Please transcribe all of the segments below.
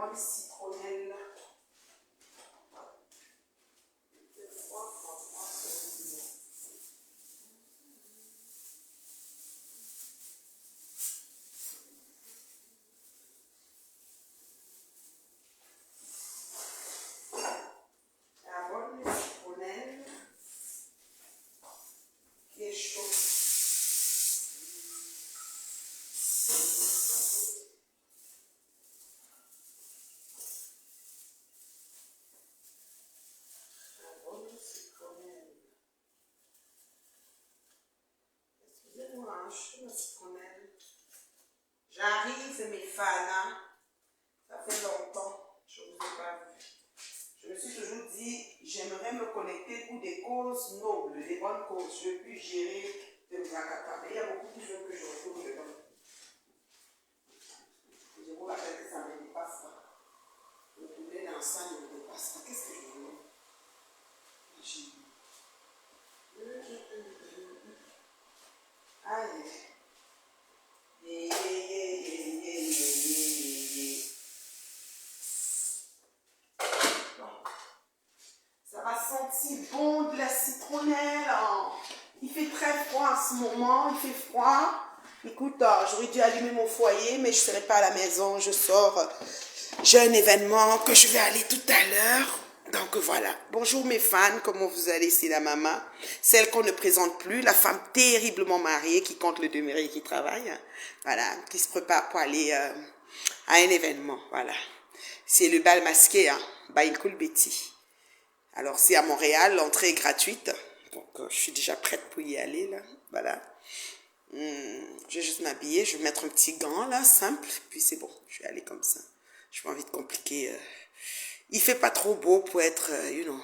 Parole citronnelle. Parole citronnelle qui est chaud. J'arrive, mes fans, hein. Ça fait longtemps, je ne vous ai pas vu. Je me suis toujours dit, j'aimerais me connecter pour des causes nobles, des bonnes causes. Je puis gérer de Mrakata, mais il y a beaucoup de choses que je retrouve dedans. Je vous rappelle que ça ne me dépasse pas. Le poulet dans ça ne me dépasse pas. Qu'est-ce que je veux? Allez. Ça va sentir bon de la citronnelle. Il fait très froid en ce moment, il fait froid. Écoute, j'aurais dû allumer mon foyer, mais je ne serai pas à la maison, je sors. J'ai un événement que je vais aller tout à l'heure. Donc voilà. Bonjour mes fans, comment vous allez? C'est la maman. Celle qu'on ne présente plus, la femme terriblement mariée qui compte le demeuré et qui travaille. Voilà, qui se prépare pour aller à un événement. Voilà. C'est le bal masqué, hein, by Cool Betty. Alors c'est à Montréal, l'entrée est gratuite. Donc je suis déjà prête pour y aller là. Voilà. Je vais juste m'habiller, je vais mettre un petit gant là, simple, puis c'est bon, je vais aller comme ça. Je n'ai pas envie de compliquer. Il fait pas trop beau pour être, you know.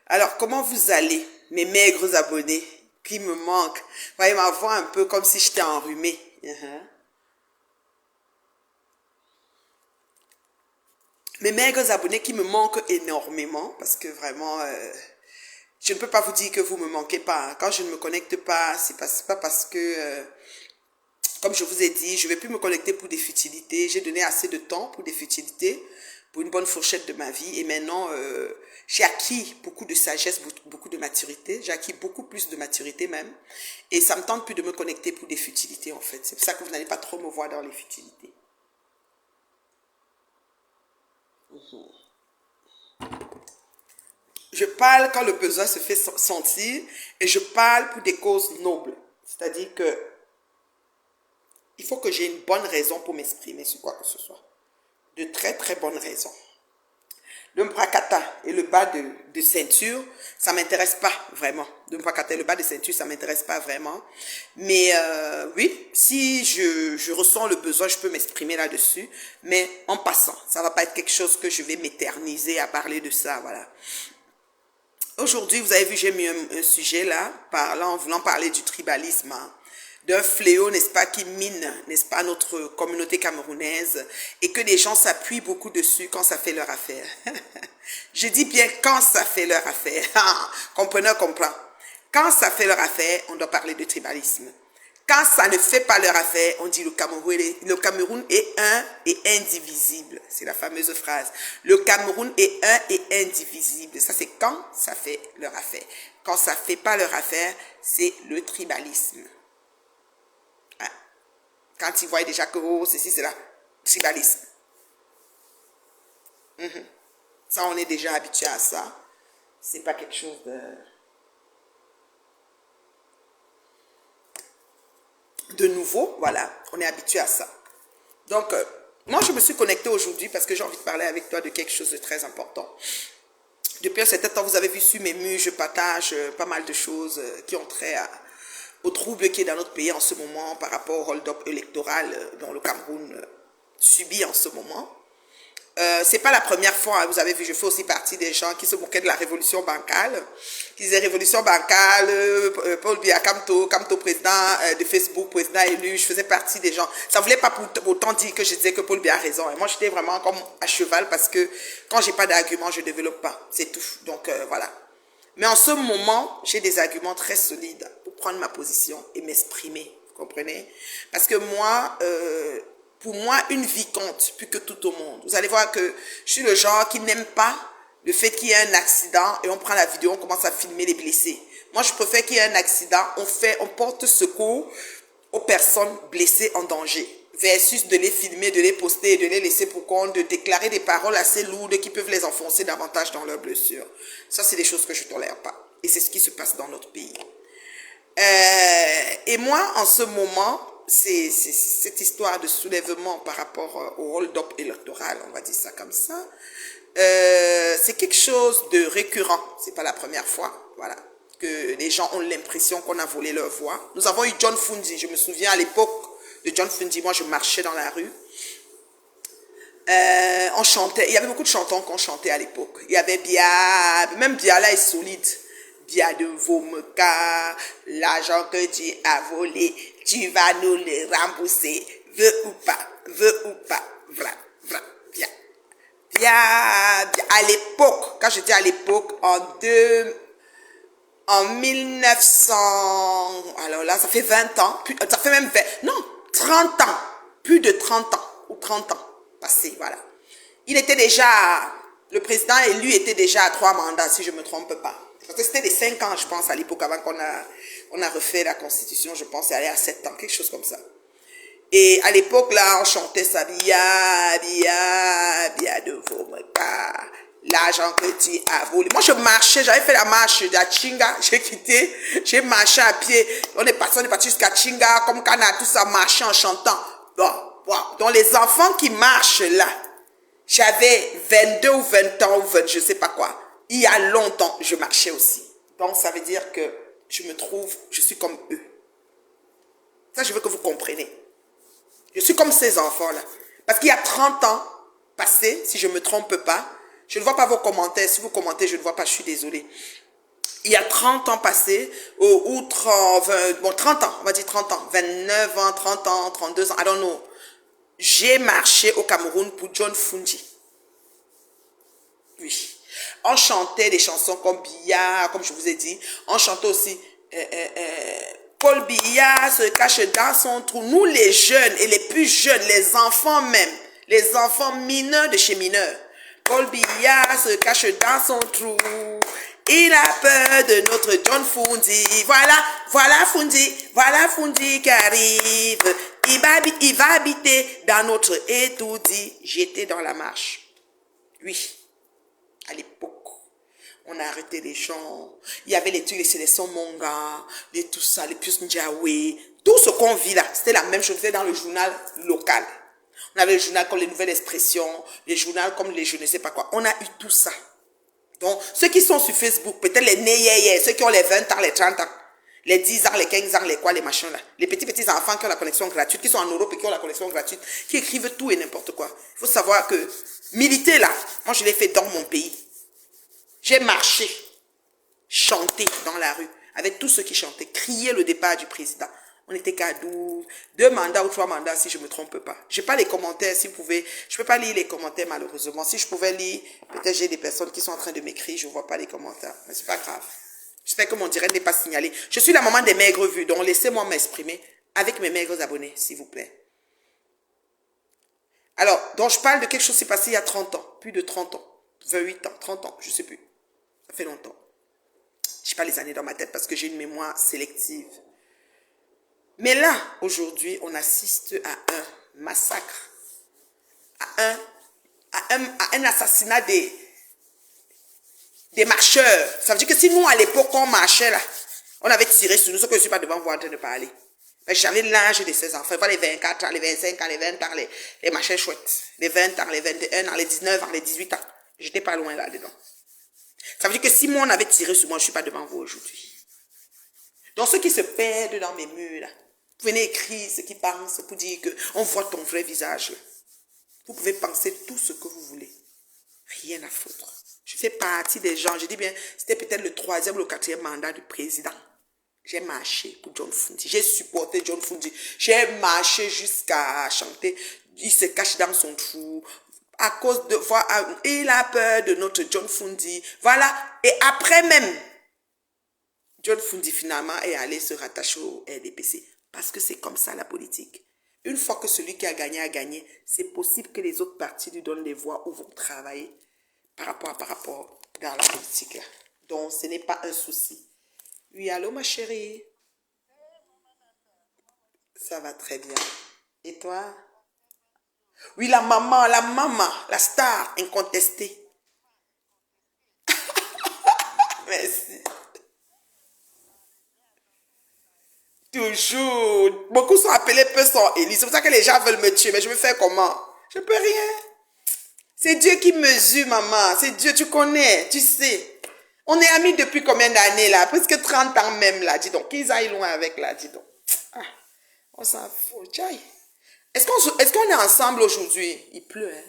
Alors, comment vous allez, mes maigres abonnés qui me manquent? Vous voyez ma voix un peu comme si j'étais enrhumée. Mes maigres abonnés qui me manquent énormément, parce que vraiment, je ne peux pas vous dire que vous me manquez pas. Quand je ne me connecte pas, c'est pas parce que... comme je vous ai dit, je ne vais plus me connecter pour des futilités. J'ai donné assez de temps pour des futilités, pour une bonne fourchette de ma vie. Et maintenant, j'ai acquis beaucoup de sagesse, beaucoup de maturité. J'ai acquis beaucoup plus de maturité même. Et ça ne me tente plus de me connecter pour des futilités en fait. C'est pour ça que vous n'allez pas trop me voir dans les futilités. Je parle quand le besoin se fait sentir et je parle pour des causes nobles. C'est-à-dire que il faut que j'ai une bonne raison pour m'exprimer sur quoi que ce soit. De très très bonnes raisons. Le Mprakata et le bas de ceinture, ça ne m'intéresse pas vraiment. Le Mprakata et le bas de ceinture, ça ne m'intéresse pas vraiment. Mais oui, si je ressens le besoin, je peux m'exprimer là-dessus. Mais en passant, ça ne va pas être quelque chose que je vais m'éterniser à parler de ça. Voilà. Aujourd'hui, vous avez vu, j'ai mis un sujet là, voulant parler du tribalisme, hein, d'un fléau, n'est-ce pas, qui mine, n'est-ce pas, notre communauté camerounaise, et que les gens s'appuient beaucoup dessus quand ça fait leur affaire. Je dis bien quand ça fait leur affaire. Compreneur comprend. Quand ça fait leur affaire, on doit parler de tribalisme. Quand ça ne fait pas leur affaire, on dit le Cameroun est un et indivisible. C'est la fameuse phrase. Le Cameroun est un et indivisible. Ça, c'est quand ça fait leur affaire. Quand ça ne fait pas leur affaire, c'est le tribalisme. Hein? Quand ils voient déjà que oh, ceci, c'est là, tribalisme. Ça, on est déjà habitué à ça. C'est pas quelque chose de nouveau, voilà, on est habitué à ça. Donc, moi, je me suis connectée aujourd'hui parce que j'ai envie de parler avec toi de quelque chose de très important. Depuis un certain temps, vous avez vu sur mes murs, je partage pas mal de choses qui ont trait au trouble qui est dans notre pays en ce moment par rapport au hold-up électoral dont le Cameroun subit en ce moment. C'est pas la première fois, hein, vous avez vu, je fais aussi partie des gens qui se moquaient de la révolution bancale, qui disaient révolution bancale, Paul Biya Kamto président de Facebook, président élu, je faisais partie des gens. Ça voulait pas pour autant dire que je disais que Paul Biya a raison. Et moi, j'étais vraiment comme à cheval parce que quand j'ai pas d'arguments, je développe pas. C'est tout. Donc, voilà. Mais en ce moment, j'ai des arguments très solides pour prendre ma position et m'exprimer. Vous comprenez? Parce que moi, Pour moi, une vie compte plus que tout au monde. Vous allez voir que je suis le genre qui n'aime pas le fait qu'il y ait un accident et on prend la vidéo, on commence à filmer les blessés. Moi, je préfère qu'il y ait un accident, on porte secours aux personnes blessées en danger, versus de les filmer, de les poster et de les laisser pour compte, de déclarer des paroles assez lourdes qui peuvent les enfoncer davantage dans leurs blessures. Ça, c'est des choses que je ne tolère pas. Et c'est ce qui se passe dans notre pays. Et moi, en ce moment, c'est cette histoire de soulèvement par rapport au hold-up électoral, on va dire ça comme ça. C'est quelque chose de récurrent. C'est pas la première fois, voilà, que les gens ont l'impression qu'on a volé leur voix. Nous avons eu John Fundi. Je me souviens à l'époque de John Fundi, moi je marchais dans la rue. On chantait, il y avait beaucoup de chanteurs qu'on chantait à l'époque. Il y avait Bia, même Bia là est solide. Bia de Vomeka, l'argent que tu as volé, tu vas nous le rembourser, veux ou pas, vra, Bia. Bia, à l'époque, quand j'étais à l'époque, en 1900, alors là, ça fait 20 ans, ça fait même 20, non, 30 ans, plus de 30 ans, ou 30 ans passés, voilà. Il était déjà, le président élu était déjà à 3 mandats, si je ne me trompe pas. Parce que c'était des 5 ans, je pense, à l'époque, avant qu'on a refait la Constitution, je pense, c'est allé à 7 ans, quelque chose comme ça. Et à l'époque, là, on chantait ça, Bia, Bia, Bia de Vomeka, l'argent que tu as volé. Moi, je marchais, j'avais fait la marche de Chinga, j'ai quitté, j'ai marché à pied. On est parti jusqu'à Chinga, comme Kana, tout ça, marché en chantant. Bon. Donc, les enfants qui marchent là, j'avais 22 ou 20 ans, ou 20, je sais pas quoi. Il y a longtemps, je marchais aussi. Donc, ça veut dire que je suis comme eux. Ça, je veux que vous compreniez. Je suis comme ces enfants-là. Parce qu'il y a 30 ans passés, si je ne me trompe pas, je ne vois pas vos commentaires. Si vous commentez, je ne vois pas, je suis désolée. Il y a 30 ans passés, ou 30 ans, on va dire 30 ans, 29 ans, 30 ans, 32 ans, I don't know. J'ai marché au Cameroun pour John Fundi. Oui. On chantait des chansons comme Bia, comme je vous ai dit. On chantait aussi Paul Biya se cache dans son trou. Nous les jeunes et les plus jeunes, les enfants même, les enfants mineurs de chez mineurs. Paul Biya se cache dans son trou. Il a peur de notre John Fundi. Voilà Fundi qui arrive. Il va habiter dans notre étoudi. J'étais dans la marche. Oui, à l'époque. On a arrêté les gens. Il y avait les trucs, les sélections Monga, les tout ça, les Pius Ndjawe. Tout ce qu'on vit là, c'était la même chose. C'était dans le journal local. On avait le journal comme les Nouvelles Expressions, les journaux comme les je ne sais pas quoi. On a eu tout ça. Donc, ceux qui sont sur Facebook, peut-être les nés, ceux qui ont les 20 ans, les 30 ans, les 10 ans, les 15 ans, les quoi, les machins là. Les petits enfants qui ont la connexion gratuite, qui sont en Europe et qui ont la connexion gratuite, qui écrivent tout et n'importe quoi. Il faut savoir que militer là, moi je l'ai fait dans mon pays. J'ai marché, chanté dans la rue, avec tous ceux qui chantaient, crier le départ du président. On était qu'à 2 mandats ou 3 mandats si je ne me trompe pas. Je n'ai pas les commentaires, si vous pouvez. Je ne peux pas lire les commentaires malheureusement. Si je pouvais lire, peut-être j'ai des personnes qui sont en train de m'écrire, je ne vois pas les commentaires. Mais ce n'est pas grave. J'espère que mon direct n'est pas signalé. Je suis la maman des maigres vues, donc laissez-moi m'exprimer avec mes maigres abonnés, s'il vous plaît. Alors, donc je parle de quelque chose qui s'est passé il y a 30 ans, plus de 30 ans, 28 ans, 30 ans, je ne sais plus. Ça fait longtemps. Je n'ai pas les années dans ma tête parce que j'ai une mémoire sélective. Mais là, aujourd'hui, on assiste à un massacre, à un assassinat des marcheurs. Ça veut dire que si nous, à l'époque, on marchait là, on avait tiré sur nous, ce que je ne suis pas devant vous en train de parler. J'avais l'âge de ces enfants, pas les 24 ans, les 25 ans, les 20 ans, les machins chouettes, les 20 ans, les 21 ans, les 19 ans, les 18 ans. J'étais pas loin là-dedans. Ça veut dire que si moi, on avait tiré sur moi, je ne suis pas devant vous aujourd'hui. Donc, ceux qui se perdent dans mes murs là, vous venez écrire ce qu'ils pensent pour dire qu'on voit ton vrai visage. Vous pouvez penser tout ce que vous voulez. Rien à foutre. Je fais partie des gens. Je dis bien, c'était peut-être le 3e ou le 4e mandat du président. J'ai marché pour John Fundi. J'ai supporté John Fundi. J'ai marché jusqu'à chanter. Il se cache dans son trou. À cause de voir, il a peur de notre John Fundi. Voilà. Et après même, John Fundi finalement est allé se rattacher au RDPC. Parce que c'est comme ça la politique. Une fois que celui qui a gagné, c'est possible que les autres partis lui donnent des voix ou vont travailler par rapport dans la politique. Là. Donc, ce n'est pas un souci. Oui, allô, ma chérie? Ça va très bien. Et toi? Oui, la maman, la star incontestée. Merci. Toujours. Beaucoup sont appelés, peu sont élus. C'est pour ça que les gens veulent me tuer. Mais je me fais comment? Je peux rien. C'est Dieu qui mesure, maman. C'est Dieu, tu connais, tu sais. On est amis depuis combien d'années là? Presque 30 ans même là, dis donc. Qu'ils aillent loin avec là, dis donc. Ah, on s'en fout. Tchaï. Est-ce qu'on est ensemble aujourd'hui? Il pleut, hein?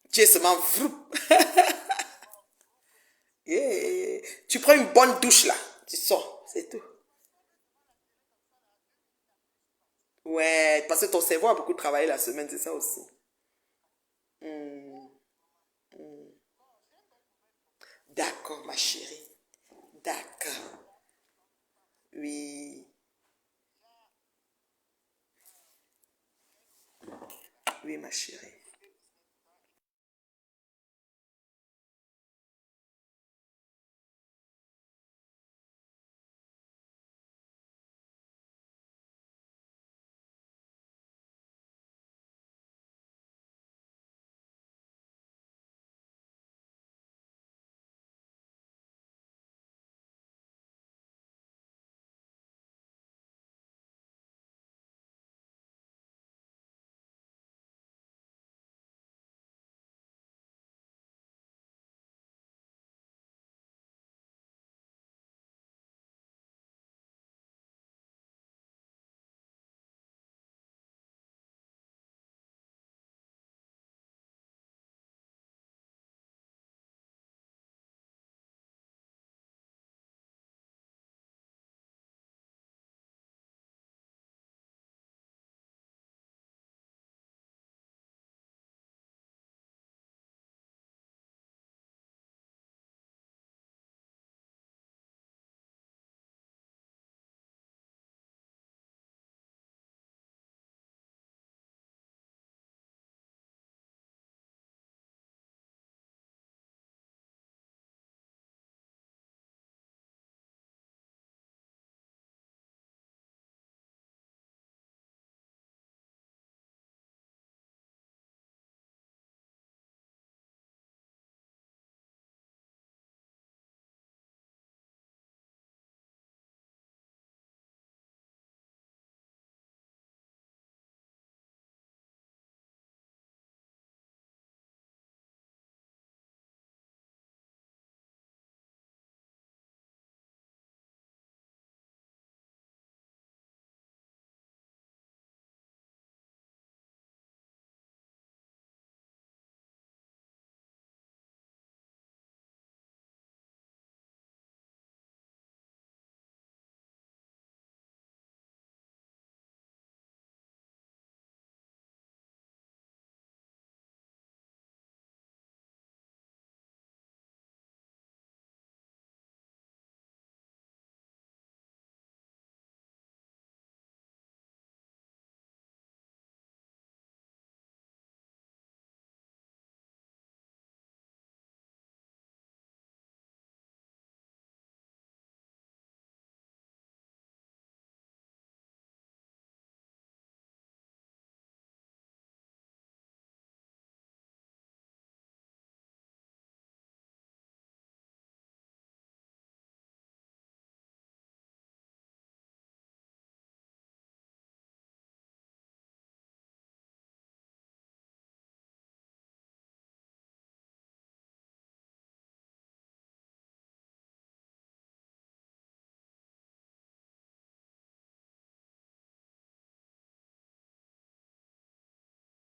Dieu seulement vroup. Yeah. Tu prends une bonne douche là. Tu sors, c'est tout. Ouais, parce que ton cerveau a beaucoup travaillé la semaine, c'est ça aussi. Hmm. D'accord, ma chérie. D'accord. Oui, oui, ma chérie.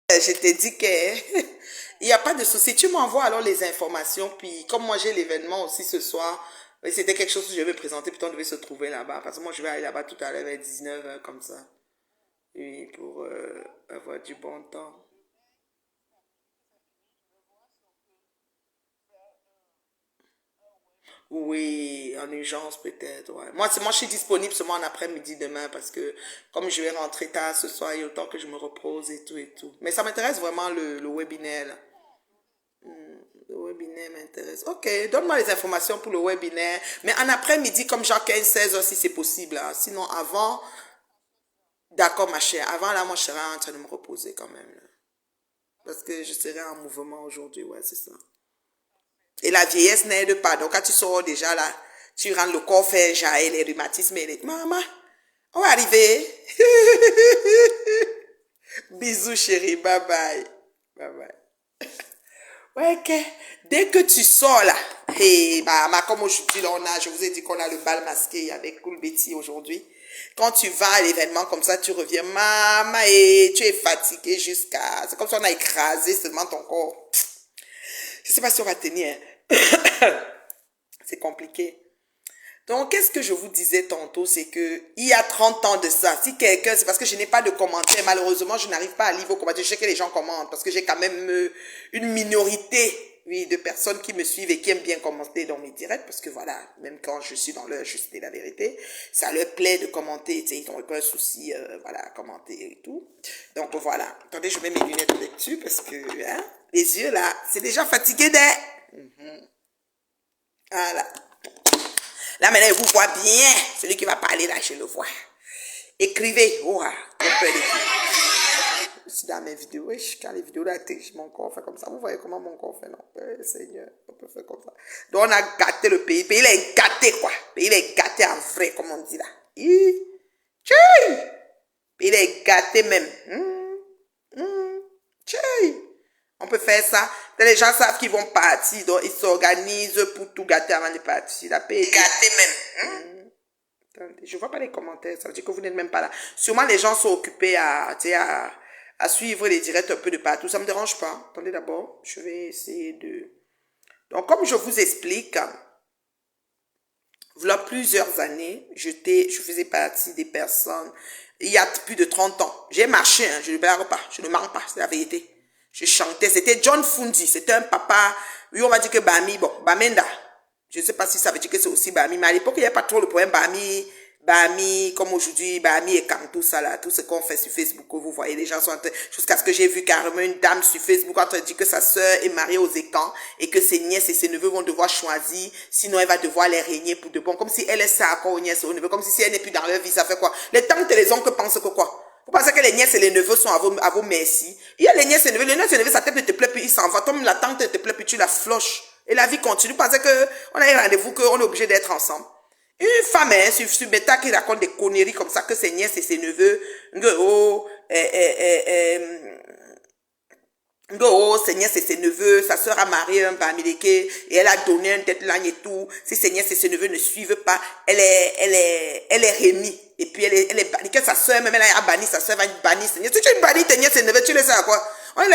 Je t'ai dit que il n'y a pas de souci. Tu m'envoies alors les informations. Puis comme moi j'ai l'événement aussi ce soir, c'était quelque chose que je vais présenter. Puis on devait se trouver là-bas. Parce que moi je vais aller là-bas tout à l'heure vers 19 h comme ça. Oui, pour avoir du bon temps. Oui, en urgence peut-être, ouais. Moi, je suis disponible seulement en après-midi demain parce que comme je vais rentrer tard ce soir, il y a autant que je me repose et tout et tout. Mais ça m'intéresse vraiment le webinaire là. Le webinaire m'intéresse. Ok, donne-moi les informations pour le webinaire. Mais en après-midi, comme genre 15-16 heures si c'est possible, hein. Sinon avant, d'accord ma chère, avant là, moi je serai en train de me reposer quand même, là. Parce que je serai en mouvement aujourd'hui, ouais, c'est ça. Et la vieillesse n'aide pas. Donc, quand tu sors déjà là, tu rentres le corps fait jaillir les rhumatismes et les... Maman, on va arriver. Bisous, chérie. Bye bye. Bye bye. Ouais, ok. Dès que tu sors là, hey, bah, comme aujourd'hui, là, je vous ai dit qu'on a le bal masqué avec Cool Betty aujourd'hui. Quand tu vas à l'événement comme ça, tu reviens, maman, et tu es fatigué jusqu'à... C'est comme si on a écrasé seulement ton corps. Je ne sais pas si on va tenir. C'est compliqué. Donc, qu'est-ce que je vous disais tantôt, c'est que il y a 30 ans de ça, si quelqu'un, c'est parce que je n'ai pas de commentaires, malheureusement, je n'arrive pas à lire vos commentaires, je sais que les gens commentent, parce que j'ai quand même une minorité, oui, de personnes qui me suivent et qui aiment bien commenter dans mes directs, parce que voilà, même quand je suis dans leur juste et la vérité, ça leur plaît de commenter, tu sais, ils n'ont aucun souci, voilà, à commenter et tout. Donc, voilà. Attendez, je mets mes lunettes de lecture, parce que, hein, les yeux, là, c'est déjà fatigué Voilà. Là, maintenant, je vous vois bien. Celui qui va parler, là, je le vois. Écrivez. Oh, j'ai peur d'écrire. C'est dans mes vidéos. Oui, quand les vidéos là, mon corps fait comme ça. Vous voyez comment mon corps fait, non? Seigneur, on peut faire comme ça. Donc, on a gâté le pays. Le pays, il est gâté, quoi. Le pays, il est gâté en vrai, comme on dit là. Tchouï! Le pays, il est gâté même. Tchouï! On peut faire ça. Les gens savent qu'ils vont partir, donc ils s'organisent pour tout gâter avant de partir. La paix est gâtée même. Je ne vois pas les commentaires, ça veut dire que vous n'êtes même pas là. Sûrement les gens sont occupés à suivre les directs un peu de partout. Ça ne me dérange pas. Attendez d'abord, je vais essayer de... Donc comme je vous explique, voilà plusieurs années, je faisais partie des personnes, il y a plus de 30 ans. J'ai marché, hein, je ne blague pas, je ne mens pas, c'est la vérité. Je chantais, c'était John Fundi, c'était un papa, oui on va dire que Bami, bon, Bamenda, je ne sais pas si ça veut dire que c'est aussi Bami, mais à l'époque il n'y avait pas trop le problème Bami, comme aujourd'hui, Bami et quand tout ça là, tout ce qu'on fait sur Facebook, vous voyez, les gens sont en train, jusqu'à ce que j'ai vu carrément une dame sur Facebook en train de dire que sa sœur est mariée aux écans et que ses nièces et ses neveux vont devoir choisir, sinon elle va devoir les régner pour de bon, comme si elle est ça encore aux nièces et aux neveux, comme si elle n'est plus dans leur vie, ça fait quoi? Les tantes et les oncles pensent que quoi? Vous pensez que les nièces et les neveux sont à vos merci? Il y a les nièces et les neveux, sa tête ne te plaît plus, il s'en va. Comme la tante ne te plaît plus, tu la floches. Et la vie continue. Vous pensez qu'on a un rendez-vous, qu'on est obligé d'être ensemble. Une femme, hein, sur Beta qui raconte des conneries comme ça, que ses nièces et ses neveux, ses nièces et ses neveux, sa soeur a marié un Bamileke et elle a donné un deadline et tout. Si ses nièces et ses neveux ne suivent pas, elle est rémie. Et puis elle est bannie. Que sa soeur, même elle a banni, sa soeur va bannir ses nièces. Si tu bannis tes nièces et neveux, tu le sais à quoi? On est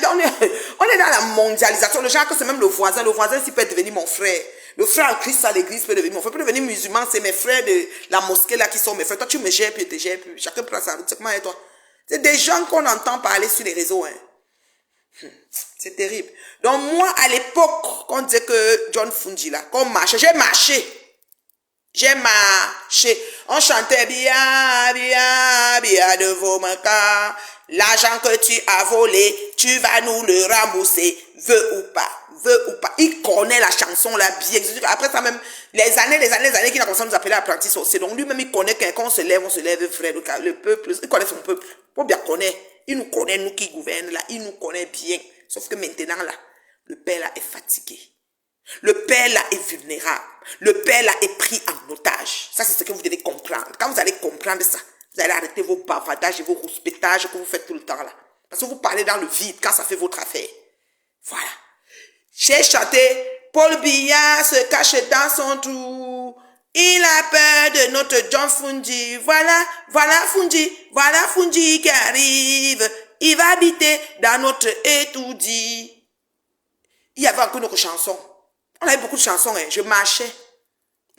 dans la mondialisation. Le genre que c'est même le voisin s'il peut devenir mon frère. Le frère en Christ à l'église peut devenir mon frère, peut devenir musulman, c'est mes frères de la mosquée là qui sont mes frères. Toi tu me gères puis je te gère plus. Chacun prend sa route. C'est comment et toi? C'est des gens qu'on entend parler sur les réseaux, hein. C'est terrible. Donc moi, à l'époque, quand on disait que John Fundi là, qu'on marchait, j'ai marché. J'ai marché. On chantait bien, bien, bien de vos manquants. L'argent que tu as volé, tu vas nous le rembourser. Veux ou pas, veut ou pas. Il connaît la chanson là bien. Après ça même, les années qu'il a commencé à nous appeler apprentis sorciers. Donc lui-même il connaît qu'on se lève, frère. Le peuple, il connaît son peuple. Faut bien connaître. Il nous connaît, nous qui gouvernent là. Il nous connaît bien. Sauf que maintenant là, le père là est fatigué. Le père là est vulnérable. Le père là est pris en otage. Ça c'est ce que vous devez comprendre. Quand vous allez comprendre ça, vous allez arrêter vos bavardages et vos rouspétages que vous faites tout le temps là. Parce que vous parlez dans le vide quand ça fait votre affaire. Voilà. J'ai chanté, Paul Biya se cache dans son trou. Il a peur de notre John Fundi. Voilà Fundi qui arrive. Il va habiter dans notre étoudi. Il y avait encore une autre chanson. On avait beaucoup de chansons, hein. Je marchais.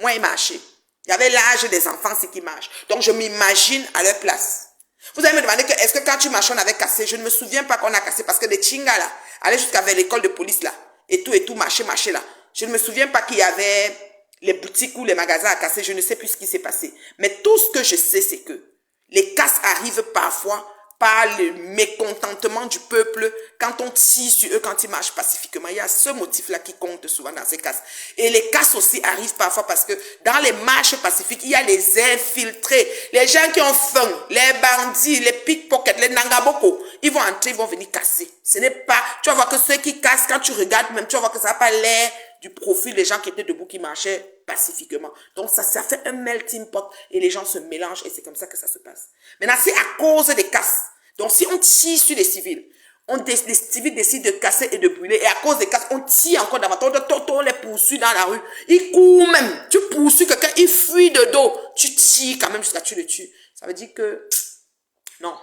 Moi, il marchait. Il y avait l'âge des enfants, c'est qui marchent. Donc, je m'imagine à leur place. Vous allez me demander que, est-ce que quand tu marches, on avait cassé? Je ne me souviens pas qu'on a cassé parce que les chingas là, allaient jusqu'à vers l'école de police là, et tout, marcher là. Je ne me souviens pas qu'il y avait les boutiques ou les magasins à casser, je ne sais plus ce qui s'est passé. Mais tout ce que je sais, c'est que les casses arrivent parfois par le mécontentement du peuple quand on tire sur eux, quand ils marchent pacifiquement. Il y a ce motif-là qui compte souvent dans ces casses. Et les casses aussi arrivent parfois parce que dans les marches pacifiques, il y a les infiltrés, les gens qui ont faim, les bandits, les pickpockets, les nangaboko. Ils vont entrer, ils vont venir casser. Ce n'est pas... Tu vas voir que ceux qui cassent, quand tu regardes même, tu vas voir que ça n'a pas l'air du profil des gens qui étaient debout, qui marchaient pacifiquement. Donc ça fait un melting pot et les gens se mélangent et c'est comme ça que ça se passe. Maintenant, c'est à cause des casses. Donc si on tire sur les civils, les civils décident de casser et de brûler et à cause des casses, on tire encore davantage, on les poursuit dans la rue. Ils courent même. Tu poursuis quelqu'un, il fuit de dos. Tu tires quand même jusqu'à tu le tues. Ça veut dire que non.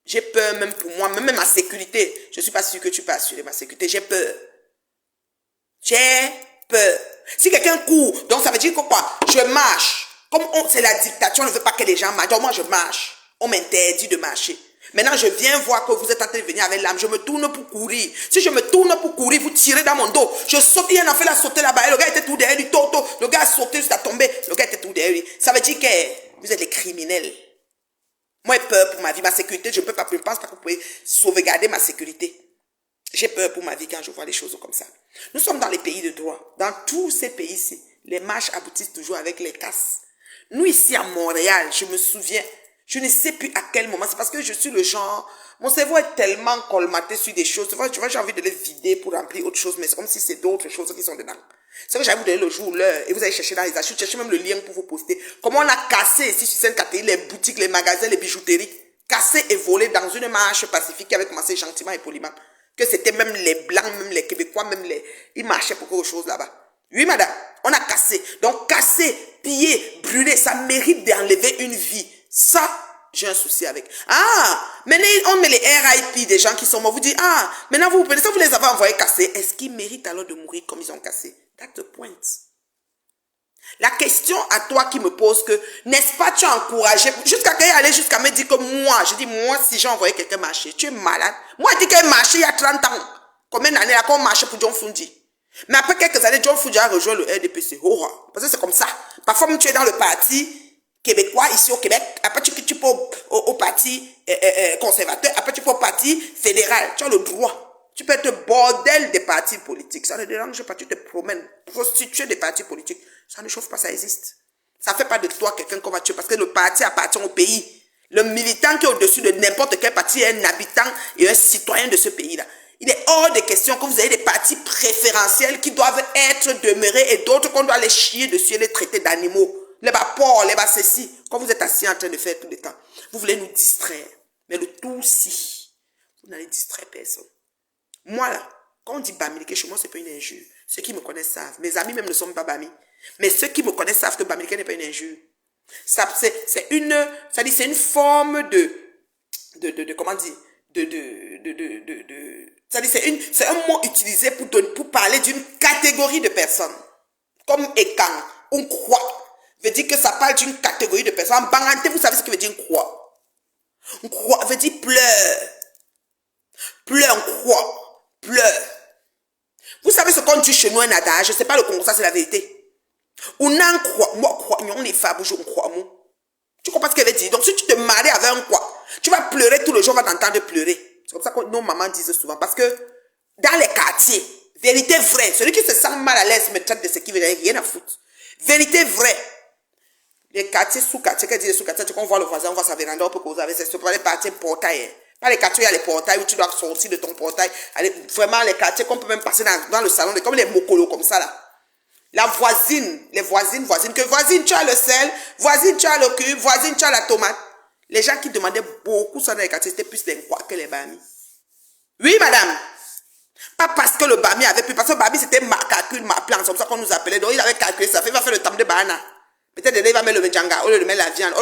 J'ai peur même pour moi, même ma sécurité. Je ne suis pas sûr que tu peux assurer ma sécurité. J'ai peur. J'ai peur. Si quelqu'un court, donc ça veut dire que quoi? Je marche. Comme c'est la dictature, on ne veut pas que les gens marchent. Donc moi, je marche. On m'interdit de marcher. Maintenant, je viens voir que vous êtes en train de venir avec l'arme. Je me tourne pour courir. Si je me tourne pour courir, vous tirez dans mon dos. Je saute. Il y a un enfant qui a sauté là-bas. Et le gars était tout derrière lui. Toto. Le gars a sauté jusqu'à tomber. Le gars était tout derrière lui. Ça veut dire que vous êtes des criminels. Moi, j'ai peur pour ma vie. Ma sécurité, je ne peux pas. Je ne pense pas que vous pouvez sauvegarder ma sécurité. J'ai peur pour ma vie quand je vois des choses comme ça. Nous sommes dans les pays de droit. Dans tous ces pays-ci, les marches aboutissent toujours avec les casses. Nous, ici à Montréal, je me souviens, je ne sais plus à quel moment. C'est parce que je suis le genre... Mon cerveau est tellement colmaté sur des choses. Tu vois, j'ai envie de les vider pour remplir autre chose, mais c'est comme si c'est d'autres choses qui sont dedans. C'est que j'allais vous donner le jour, l'heure, et vous allez chercher dans les archives, chercher même le lien pour vous poster. Comment on a cassé ici sur Sainte-Catherine les boutiques, les magasins, les bijouteries. Cassé et volé dans une marche pacifique qui avait commencé gentiment et poliment. Que c'était même les Blancs, même les Québécois, même les... Ils marchaient pour quelque chose là-bas. Oui, madame, on a cassé. Donc, casser, piller, brûler, ça mérite d'enlever une vie. Ça, j'ai un souci avec. Ah, maintenant, on met les RIP des gens qui sont morts. Vous dites, ah, maintenant, vous prenez ça, vous les avez envoyés casser. Est-ce qu'ils méritent alors de mourir comme ils ont cassé? That's the point. La question à toi qui me pose que, n'est-ce pas, tu as encouragé, jusqu'à quand il allait jusqu'à me dire que moi, je dis, moi, si j'ai envoyé quelqu'un marcher, tu es malade. Moi, je dis qu'il marché il y a 30 ans. Combien d'années là qu'on marchait pour John Fundi? Mais après quelques années, John Fundi a rejoint le RDPC. Oh, parce que c'est comme ça. Parfois, même tu es dans le parti québécois, ici au Québec. Après, tu peux au parti conservateur. Après, tu peux au parti fédéral. Tu as le droit. Tu peux être bordel des partis politiques. Ça ne dérange pas. Tu te promènes. Prostituer des partis politiques. Ça ne chauffe pas, ça existe. Ça ne fait pas de toi quelqu'un qu'on va tuer parce que le parti appartient au pays. Le militant qui est au-dessus de n'importe quel parti est un habitant et un citoyen de ce pays-là. Il est hors de question que vous ayez des partis préférentiels qui doivent être demeurés et d'autres qu'on doit les chier dessus et les traiter d'animaux. Les bas porcs, les bas ceci. Quand vous êtes assis en train de faire tout le temps, vous voulez nous distraire. Mais le tout si, vous n'allez distraire personne. Moi là, quand on dit Bamileke, chez moi, c'est pas une injure. Ceux qui me connaissent savent. Mes amis même ne sont pas Bami. Mais ceux qui me connaissent savent que Bamileke n'est pas une injure. C'est une forme comment dire, c'est un mot utilisé pour parler d'une catégorie de personnes. Comme Ekan, on croit. Veut dire que ça parle d'une catégorie de personnes. En banganté, vous savez ce que veut dire croix. On croit, veut dire pleure. Pleure, on croit. Pleure. Vous savez ce qu'on dit chez nous un adage, c'est pas le Congo, ça c'est la vérité. On en croit, moi crois, on est fable, on croit, moi. Tu comprends ce qu'elle veut dire? Donc si tu te maries avec un quoi, tu vas pleurer tout le jour, on va t'entendre pleurer. C'est comme ça que nos mamans disent souvent. Parce que dans les quartiers, vérité vraie, celui qui se sent mal à l'aise me traite de ce qui veut rien à foutre. Vérité vraie. Les quartiers sous-quartiers, qu'elle dit les sous-quartiers, tu qu'on voit le voisin, on voit sa véranda, on peut causer avec, c'est pas les quartiers portails. Pas les quartiers, il y a les portails où tu dois sortir de ton portail. Allez, vraiment, les quartiers qu'on peut même passer dans le salon, comme les mokolos, comme ça, là. La voisine, les voisines, que voisine, tu as le sel, voisine, tu as le cube, voisine, tu as la tomate. Les gens qui demandaient beaucoup ça dans les quartiers, c'était plus les quoi que les bamis. Oui, madame. Pas parce que le bami avait plus, parce que le bami c'était ma calcul, ma plan, c'est comme ça qu'on nous appelait. Donc il avait calculé ça, il va faire le temps de banana. Peut-être il va mettre le menjanga, au lieu de mettre la viande,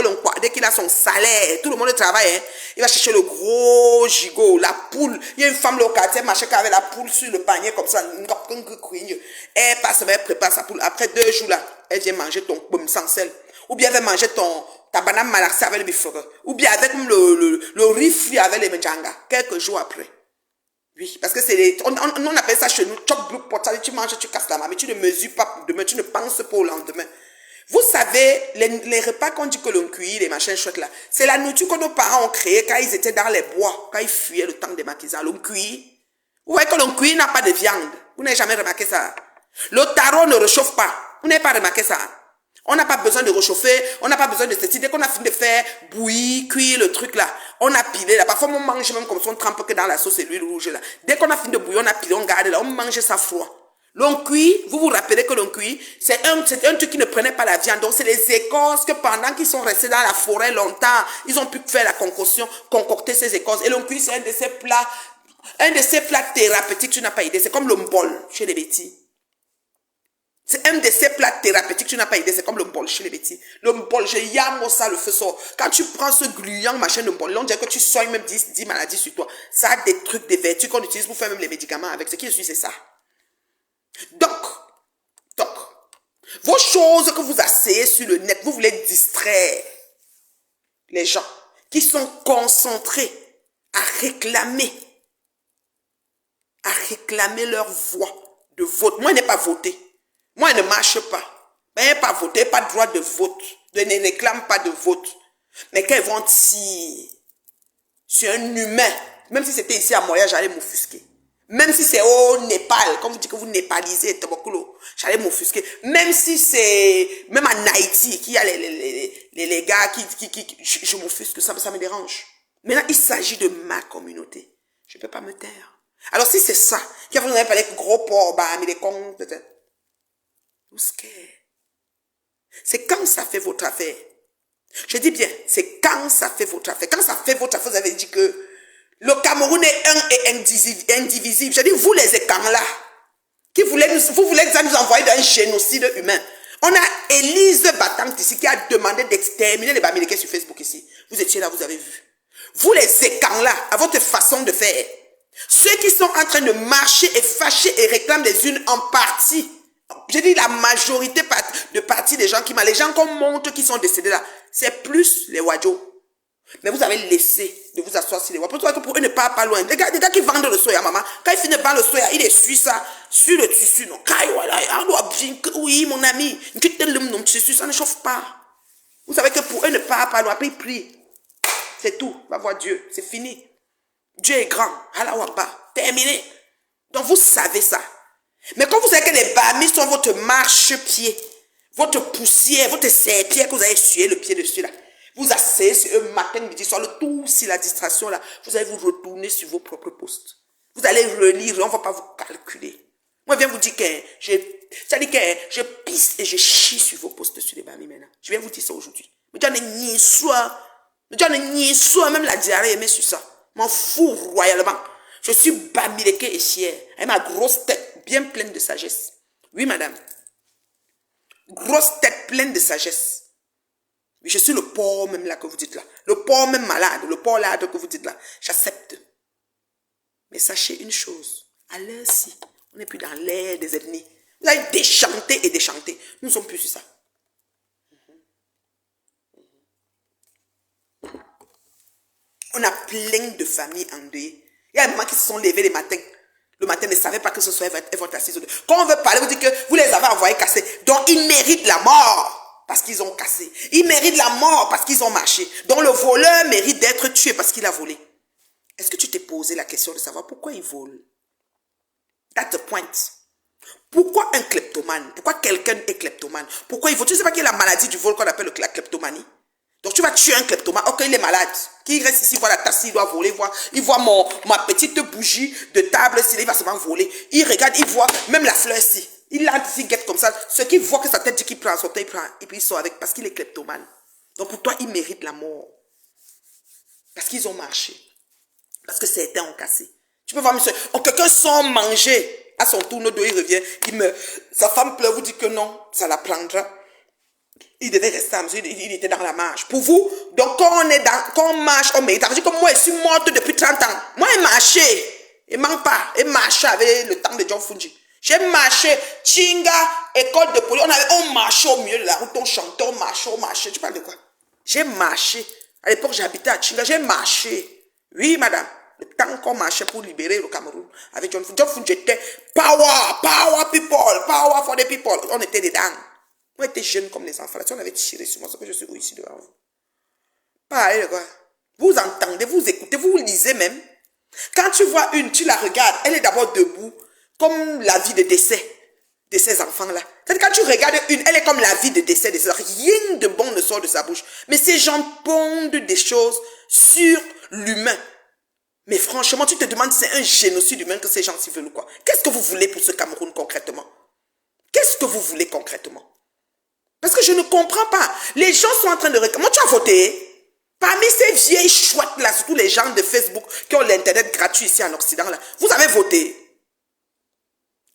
dès qu'il a son salaire, tout le monde travaille, hein, il va chercher le gros gigot, la poule. Il y a une femme au quartier, marchait avec la poule sur le panier comme ça. Elle passe, elle prépare sa poule. Après 2 jours là, elle vient manger ton pomme sans sel. Ou bien elle va manger ta banane malaxée avec le bifreux. Ou bien avec le riz frit avec les menjanga. Quelques jours après. Oui, parce que c'est les... On appelle ça chez nous, chop blue pot, tu manges, tu casses la main, mais tu ne mesures pas pour demain, tu ne penses pas au lendemain. Vous savez, les repas qu'on dit que l'on cuit, les machins chouettes là, c'est la nourriture que nos parents ont créée quand ils étaient dans les bois, quand ils fuyaient le temps des maquisards. L'on cuit. Vous voyez que l'on cuit n'a pas de viande. Vous n'avez jamais remarqué ça. Le tarot ne réchauffe pas. Vous n'avez pas remarqué ça. On n'a pas besoin de réchauffer, on n'a pas besoin de ceci. Dès qu'on a fini de faire bouillir, cuire le truc là, on a pilé là. Parfois on mange même comme ça, on trempe que dans la sauce et l'huile rouge là. Dès qu'on a fini de bouillir, on a pilé, on garde là, on mange ça froid. L'on cuit, vous vous rappelez que l'on cuit, c'est un truc qui ne prenait pas la viande. Donc c'est les écorces que pendant qu'ils sont restés dans la forêt longtemps, ils ont pu faire la concoction, concocter ces écorces. Et l'on cuit, c'est un de ces plats thérapeutiques, tu n'as pas idée. C'est comme le mbol chez les bêtis. C'est un de ces plats thérapeutiques, tu n'as pas idée, c'est comme le mbol chez les bêtis. Le mbol, je yamo ça, le feu sort. Quand tu prends ce gluant, machin de mbol, on dirait que tu soignes même 10 maladies sur toi. Ça a des trucs, des vertus qu'on utilise pour faire même les médicaments avec. Ce qui est sûr, c'est ça. Donc, vos choses que vous asseyez sur le net, vous voulez distraire les gens qui sont concentrés à réclamer leur voix de vote. Moi, je n'ai pas voté. Moi, elle ne marche pas. Elle n'a pas voté, pas de droit de vote. Elle ne réclame pas de vote. Mais quand ils vont tirer sur un humain, même si c'était ici à Montréal, j'allais m'offusquer. Même si c'est au Népal, comme vous dites que vous népalisez, j'allais m'offusquer. Même si c'est, même en Haïti, qu'il y a les gars je m'offusque, ça me dérange. Maintenant, il s'agit de ma communauté. Je ne peux pas me taire. Alors si c'est ça, qui vous n'avez pas les gros porcs, mais les cons, peut-être. C'est quand ça fait votre affaire. Je dis bien, c'est quand ça fait votre affaire. Quand ça fait votre affaire, vous avez dit que le Cameroun est un et indivisible. Je dis, vous les écans là, vous voulez nous envoyer dans un génocide humain. On a Élise Battante ici qui a demandé d'exterminer les Bamileke sur Facebook ici. Vous étiez là, vous avez vu. Vous les écans là, à votre façon de faire. Ceux qui sont en train de marcher et fâcher et réclament les unes en partie. Je dis la majorité de partie des gens qui les gens qu'on montre qui sont décédés là, c'est plus les Wadjo. Mais vous avez laissé de vous asseoir sur les Wadjo. Pour eux ne partent pas loin. Les gars qui vendent le soya, maman, quand ils finissent de vendre le soya, ils essuient ça sur le tissu. Non. Oui, mon ami, ça ne chauffe pas. Vous savez que pour eux ne partent pas loin. Après, ils prient. C'est tout. Va voir Dieu. C'est fini. Dieu est grand. Allah Wabba. Terminé. Donc vous savez ça. Mais quand vous savez que les bamis sont votre marche-pied, votre poussière, votre serpillère que vous avez sué le pied dessus là, vous asseyez sur eux matin, midi, soir, le tout, si la distraction là, vous allez vous retourner sur vos propres postes. Vous allez relire, on ne va pas vous calculer. Moi, je viens vous dire que je pisse et je chie sur vos postes sur les bamis maintenant. Je viens vous dire ça aujourd'hui. Mais j'en ai ni soin, même la diarrhée aimée sur ça. M'en fous royalement. Je suis Bamileke et fière. Avec ma grosse tête bien pleine de sagesse. Oui, madame. Grosse tête pleine de sagesse. Oui, je suis le porc même là que vous dites là. Le porc même malade. Le porc là que vous dites là. J'accepte. Mais sachez une chose. À l'heure-ci, on n'est plus dans l'ère des ethnies. Vous allez déchanter et déchanter. Nous ne sommes plus sur ça. On a plein de familles endeuillées. Il y a des mamans qui se sont levées le matin ne savaient pas que ce soit votre assise. Quand on veut parler, vous dites que vous les avez envoyés casser. Donc ils méritent la mort parce qu'ils ont cassé. Ils méritent la mort parce qu'ils ont marché. Donc le voleur mérite d'être tué parce qu'il a volé. Est-ce que tu t'es posé la question de savoir pourquoi il vole? That's the point. Pourquoi un kleptomane? Pourquoi quelqu'un est kleptomane? Pourquoi il vole? Tu ne sais pas qu'il y a la maladie du vol qu'on appelle la kleptomanie? Donc tu vas tuer un kleptomane. Ok, il est malade. Qui reste ici, voit la tasse, il doit voler. Il voit ma petite bougie de table, il va seulement voler. Il regarde, il voit même la fleur ici. Il l'a ici, guette comme ça. Ce qui voit que sa tête dit qu'il prend son temps, il prend. Et puis il sort avec parce qu'il est kleptomane. Donc pour toi, il mérite la mort. Parce qu'ils ont marché. Parce que certains ont cassé. Tu peux voir, monsieur. Oh, quelqu'un sans manger. À son tour, il revient. Il meurt. Sa femme pleure, vous dit que non, ça la prendra. Il devait rester à mesure, il était dans la marche. Pour vous, donc quand on marche, on mérite. Ça veut dire que moi, je suis morte depuis 30 ans. Moi, j'ai marché. Il ne manque pas. J'ai marché avec le temps de John Fungi. J'ai marché. Chinga, école de police. On marchait au milieu de la route. On chantait, on marchait. Tu parles de quoi? J'ai marché. À l'époque, j'habitais à Chinga. J'ai marché. Oui, madame. le temps qu'on marchait pour libérer le Cameroun avec John Foun. John Foun, j'étais power people, power for the people. On était dedans. On était jeunes comme les enfants. Là, si on avait tiré sur moi, c'est que je suis ici devant vous. Parlez de quoi? Vous entendez, vous écoutez, vous lisez même. Quand tu vois une, tu la regardes, elle est d'abord debout, comme la vie de décès de ces enfants-là. Quand tu regardes une, elle est comme la vie de décès de ces enfants. Rien de bon ne sort de sa bouche. Mais ces gens pondent des choses sur l'humain. Mais franchement, tu te demandes, c'est un génocide humain que ces gens-ci veulent ou quoi? Qu'est-ce que vous voulez pour ce Cameroun concrètement? Qu'est-ce que vous voulez concrètement? Parce que je ne comprends pas. Les gens sont en train de réclamer. Moi, tu as voté? Parmi ces vieilles chouettes-là, surtout les gens de Facebook qui ont l'internet gratuit ici en Occident, là, vous avez voté.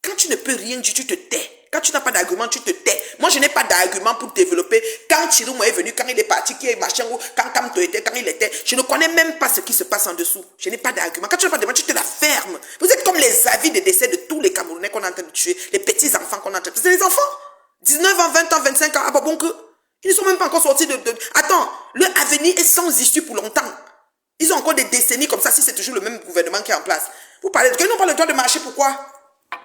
Quand tu ne peux rien dire, tu te tais. Quand tu n'as pas d'argument, tu te tais. Moi, je n'ai pas d'argument pour développer. Quand Chirouma est venu, quand il est parti, qui est machin, ou quand Kamto était, quand il était, je ne connais même pas ce qui se passe en dessous. Je n'ai pas d'argument. Quand tu n'as pas d'argument, tu te la fermes. Vous êtes comme les avis de décès de tous les Camerounais qu'on est en train de tuer, les petits enfants qu'on est en train de tuer. C'est les enfants. 19 ans, 20 ans, 25 ans, ah bah bon que. Ils ne sont même pas encore sortis de... Attends, leur avenir est sans issue pour longtemps. Ils ont encore des décennies comme ça si c'est toujours le même gouvernement qui est en place. Vous parlez de... Ils n'ont pas le droit de marcher, pourquoi?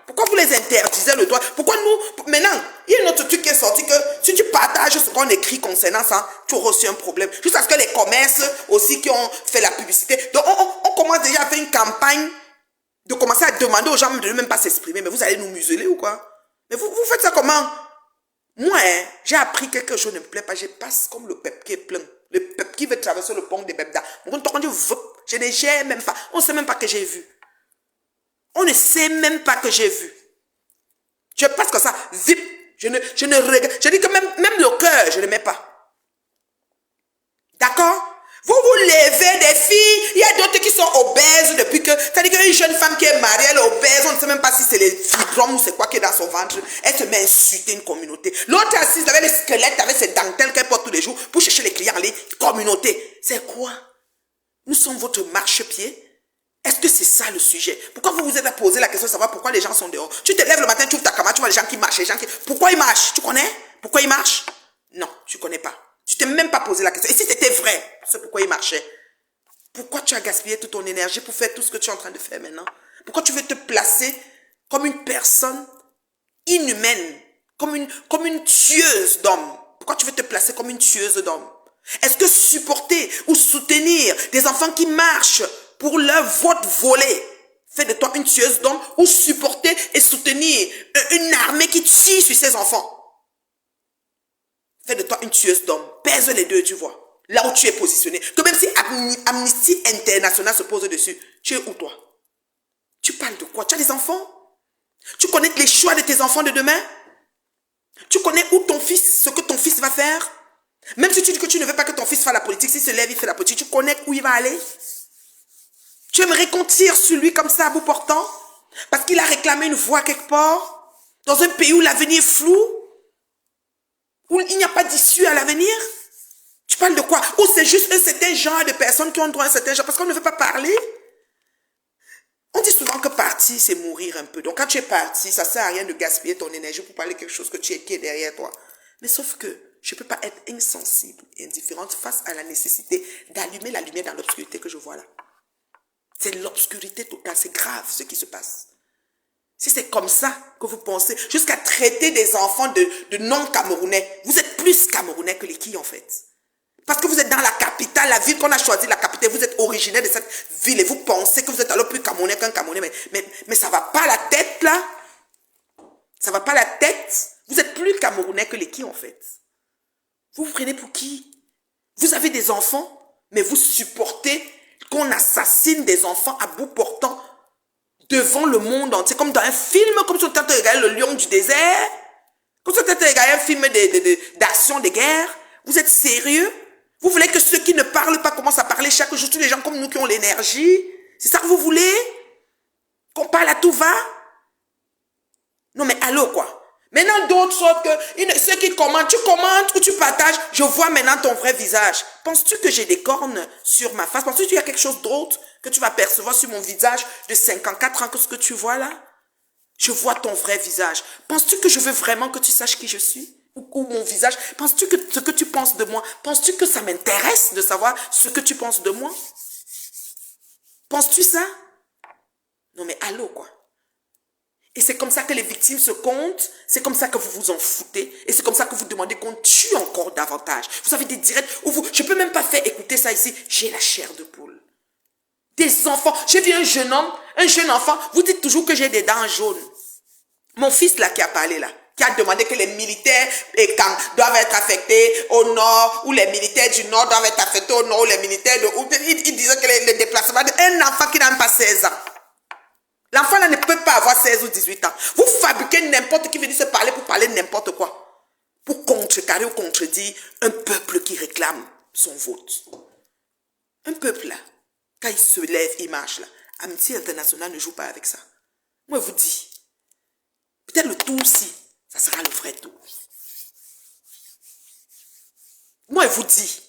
Pourquoi vous les interdisez le droit? Pourquoi nous... Maintenant, il y a un autre truc qui est sorti que si tu partages ce qu'on écrit concernant ça, tu auras aussi un problème. Jusqu'à ce que les commerces aussi qui ont fait la publicité... Donc on commence déjà à faire une campagne de commencer à demander aux gens de ne même pas s'exprimer. Mais vous allez nous museler ou quoi? Mais vous faites ça comment? Moi, j'ai appris quelque chose ne me plaît pas. Je passe comme le peuple qui est plein. Le peuple qui veut traverser le pont des Bebda. Je ne sais même pas. On ne sait même pas que j'ai vu. On ne sait même pas que j'ai vu. Je passe comme ça. Zip. Je ne regarde. Je dis que même le cœur, je ne le mets pas. D'accord? Vous levez des filles. Il y a d'autres qui sont obèses depuis que... C'est-à-dire qu'une jeune femme qui est mariée, elle est obèse. On ne sait même pas si c'est les fibromes ou c'est quoi qui est dans son ventre. Elle se met à insulter une communauté. L'autre est assise avec les squelettes, avec ses dentelles qu'elle porte tous les jours pour chercher les clients en ligne. Communauté. C'est quoi? Nous sommes votre marchepied. Est-ce que c'est ça le sujet? Pourquoi vous vous êtes à poser la question de savoir pourquoi les gens sont dehors? Tu te lèves le matin, tu ouvres ta caméra, tu vois les gens qui marchent. Pourquoi ils marchent? Tu connais? Pourquoi ils marchent? Non, tu ne connais pas. Tu t'es même pas posé la question. Et si c'était vrai, c'est pourquoi il marchait. Pourquoi tu as gaspillé toute ton énergie pour faire tout ce que tu es en train de faire maintenant? Pourquoi tu veux te placer comme une personne inhumaine, comme une tueuse d'hommes? Pourquoi tu veux te placer comme une tueuse d'hommes? Est-ce que supporter ou soutenir des enfants qui marchent pour leur vote volé fait de toi une tueuse d'hommes, ou supporter et soutenir une armée qui tire sur ses enfants fait de toi une tueuse d'hommes? Pèse les deux, tu vois. Là où tu es positionné. Que même si Amnesty International se pose dessus, tu es où toi? Tu parles de quoi? Tu as des enfants? Tu connais les choix de tes enfants de demain? Tu connais où ton fils, ce que ton fils va faire? Même si tu dis que tu ne veux pas que ton fils fasse la politique, s'il se lève, il fait la politique, tu connais où il va aller? Tu aimerais qu'on tire sur lui comme ça à bout portant? Parce qu'il a réclamé une voix quelque part? Dans un pays où l'avenir est flou? Où il n'y a pas d'issue à l'avenir? Tu parles de quoi? Ou c'est juste un certain genre de personnes qui ont droit à un certain genre parce qu'on ne veut pas parler? On dit souvent que partir, c'est mourir un peu. Donc quand tu es parti, ça ne sert à rien de gaspiller ton énergie pour parler de quelque chose qui est derrière toi. Mais sauf que je ne peux pas être insensible et indifférente face à la nécessité d'allumer la lumière dans l'obscurité que je vois là. C'est l'obscurité totale, c'est grave ce qui se passe. Si c'est comme ça que vous pensez, jusqu'à traiter des enfants de non-camerounais, vous êtes plus camerounais que les qui en fait. Parce que vous êtes dans la capitale, la ville qu'on a choisi, la capitale, vous êtes originaire de cette ville et vous pensez que vous êtes alors plus camerounais qu'un camerounais. Mais ça ne va pas la tête là. Ça ne va pas la tête. Vous êtes plus camerounais que les qui en fait. Vous vous prenez pour qui? Vous avez des enfants, mais vous supportez qu'on assassine des enfants à bout portant devant le monde entier, comme dans un film, comme si on était en train de regarder Le Lion du désert, comme si on était en train de regarder un film d'action, de guerre. Vous êtes sérieux? Vous voulez que ceux qui ne parlent pas commencent à parler chaque jour, tous les gens comme nous qui ont l'énergie? C'est ça que vous voulez? Qu'on parle à tout va? Non mais allô quoi? Maintenant d'autres sortes que ceux qui commentent, tu commentes ou tu partages, je vois maintenant ton vrai visage. Penses-tu que j'ai des cornes sur ma face? Penses-tu qu'il y a quelque chose d'autre que tu vas percevoir sur mon visage de 54 ans que ce que tu vois là? Je vois ton vrai visage. Penses-tu que je veux vraiment que tu saches qui je suis? Ou mon visage? Penses-tu que ce que tu penses de moi, penses-tu que ça m'intéresse de savoir ce que tu penses de moi? Penses-tu ça? Non mais allô quoi. Et c'est comme ça que les victimes se comptent, c'est comme ça que vous vous en foutez, et c'est comme ça que vous demandez qu'on tue encore davantage. Vous avez des directs où vous, je peux même pas faire écouter ça ici, j'ai la chair de poule. Des enfants, j'ai vu un jeune homme, un jeune enfant, vous dites toujours que j'ai des dents jaunes. Mon fils là qui a parlé là, qui a demandé que les militaires doivent être affectés au nord, ou les militaires du nord doivent être affectés au nord, ou les militaires de... Il disait que le déplacement d'un enfant qui n'a même pas 16 ans. L'enfant là ne peut pas avoir 16 ou 18 ans. Vous fabriquez n'importe qui veut dire se parler pour parler de n'importe quoi. Pour contrecarrer ou contredire un peuple qui réclame son vote. Un peuple là, quand il se lève, il marche là. Amnesty International ne joue pas avec ça. Moi je vous dis, peut-être le tour-ci, ça sera le vrai tour. Moi je vous dis,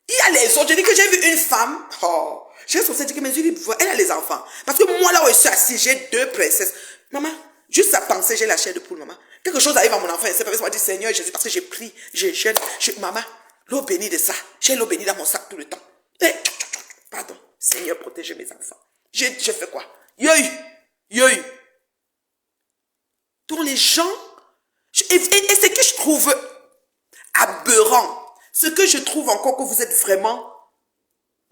il y a les autres, je dis que j'ai vu une femme, oh, j'ai censé dire que mes yeux, elle a les enfants. Parce que moi, là où je suis assis, j'ai 2 princesses. Maman, juste à penser, j'ai la chair de poule, maman. Quelque chose arrive à mon enfant, elle s'est pas dit, Seigneur Jésus, parce que j'ai pris, j'ai jeûne, maman, l'eau bénie de ça. J'ai l'eau bénie dans mon sac tout le temps. Et, pardon, Seigneur, protège mes enfants. Je fais quoi? Yoï. Donc les gens, et ce que je trouve aberrant, ce que je trouve encore que vous êtes vraiment